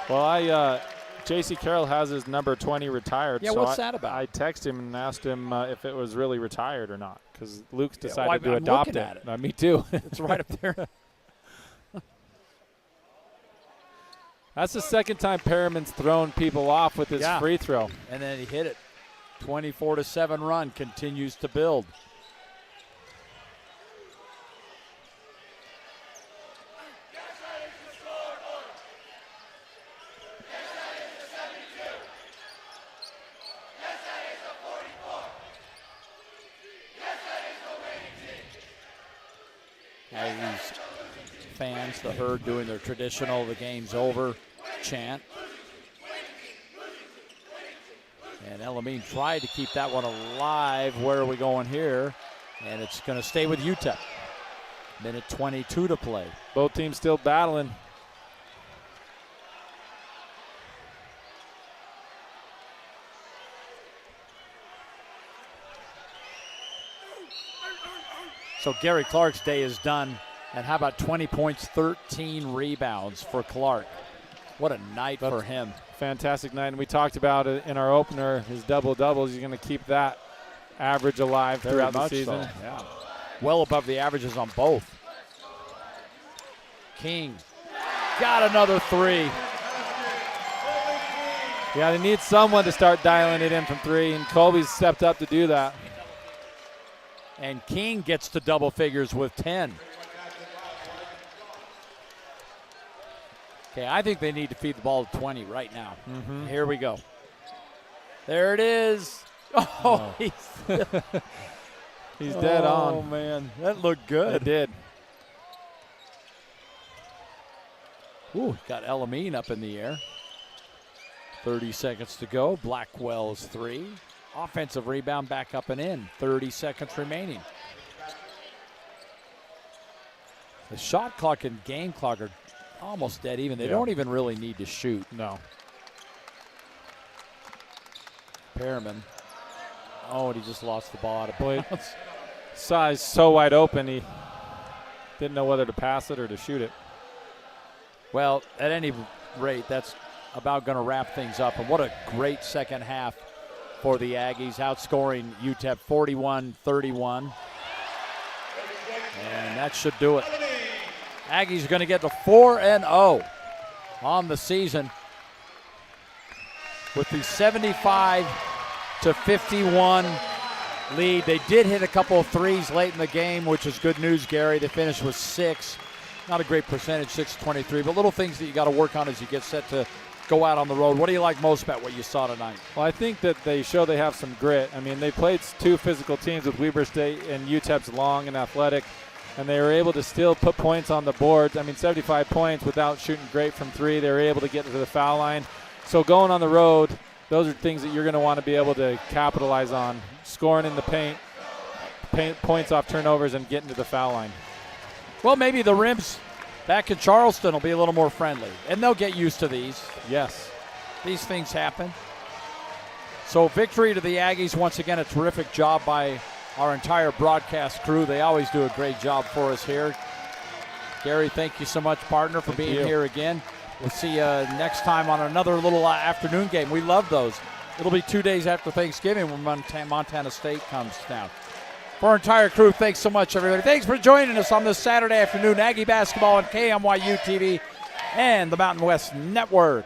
Well, J.C. Carroll has his number 20 retired. Yeah, so what's that about? I texted him and asked him if it was really retired or not, because Luke's decided to adopt it. Me too. It's right up there. That's the second time Perriman's thrown people off with his free throw. And then he hit it. 24-7 run continues to build. Aggies fans, the herd, doing their traditional "the game's over" chant. And Elamine tried to keep that one alive. Where are we going here? And it's going to stay with UTEP. Minute 22 to play. Both teams still battling. So Gary Clark's day is done. And how about 20 points, 13 rebounds for Clark? What a night for him. Fantastic night. And we talked about it in our opener, his double-doubles. He's going to keep that average alive throughout the season. So, yeah. Well above the averages on both. King got another three. Yeah, they need someone to start dialing it in from three, and Colby's stepped up to do that. And King gets to double figures with 10. Okay, I think they need to feed the ball to 20 right now. Here we go. There it is. Oh, he's dead on. Oh, man. That looked good. It did. Ooh, got Elamine up in the air. 30 seconds to go. Blackwell's three. Offensive rebound back up and in. 30 seconds remaining. The shot clock and game clock are almost dead even. They don't even really need to shoot. No. Perriman. Oh, and he just lost the ball out of bounds. Size so wide open. didn't know whether to pass it or to shoot it. Well, at any rate, that's about going to wrap things up. And what a great second half for the Aggies, outscoring UTEP 41-31. And that should do it. Aggies are going to get to 4-0 on the season with the 75-51 lead. They did hit a couple of threes late in the game, which is good news, Gary. They finished with 6. Not a great percentage, 6-23, but little things that you got to work on as you get set to go out on the road. What do you like most about what you saw tonight? Well, I think that they show they have some grit. I mean, they played 2 physical teams with Weber State, and UTEP's long and athletic, and they were able to still put points on the board. I mean, 75 points without shooting great from 3. They were able to get to the foul line. So going on the road, those are things that you're going to want to be able to capitalize on. Scoring in the paint, points off turnovers, and getting to the foul line. Well, maybe the rims back in Charleston will be a little more friendly, and they'll get used to these. Yes. These things happen. So victory to the Aggies. Once again, a terrific job by our entire broadcast crew. They always do a great job for us here. Gary, thank you so much, partner, for being here again. We'll see you next time on another little afternoon game. We love those. It'll be 2 days after Thanksgiving when Montana State comes down. For our entire crew, thanks so much, everybody. Thanks for joining us on this Saturday afternoon. Aggie basketball on KMYU TV and the Mountain West Network.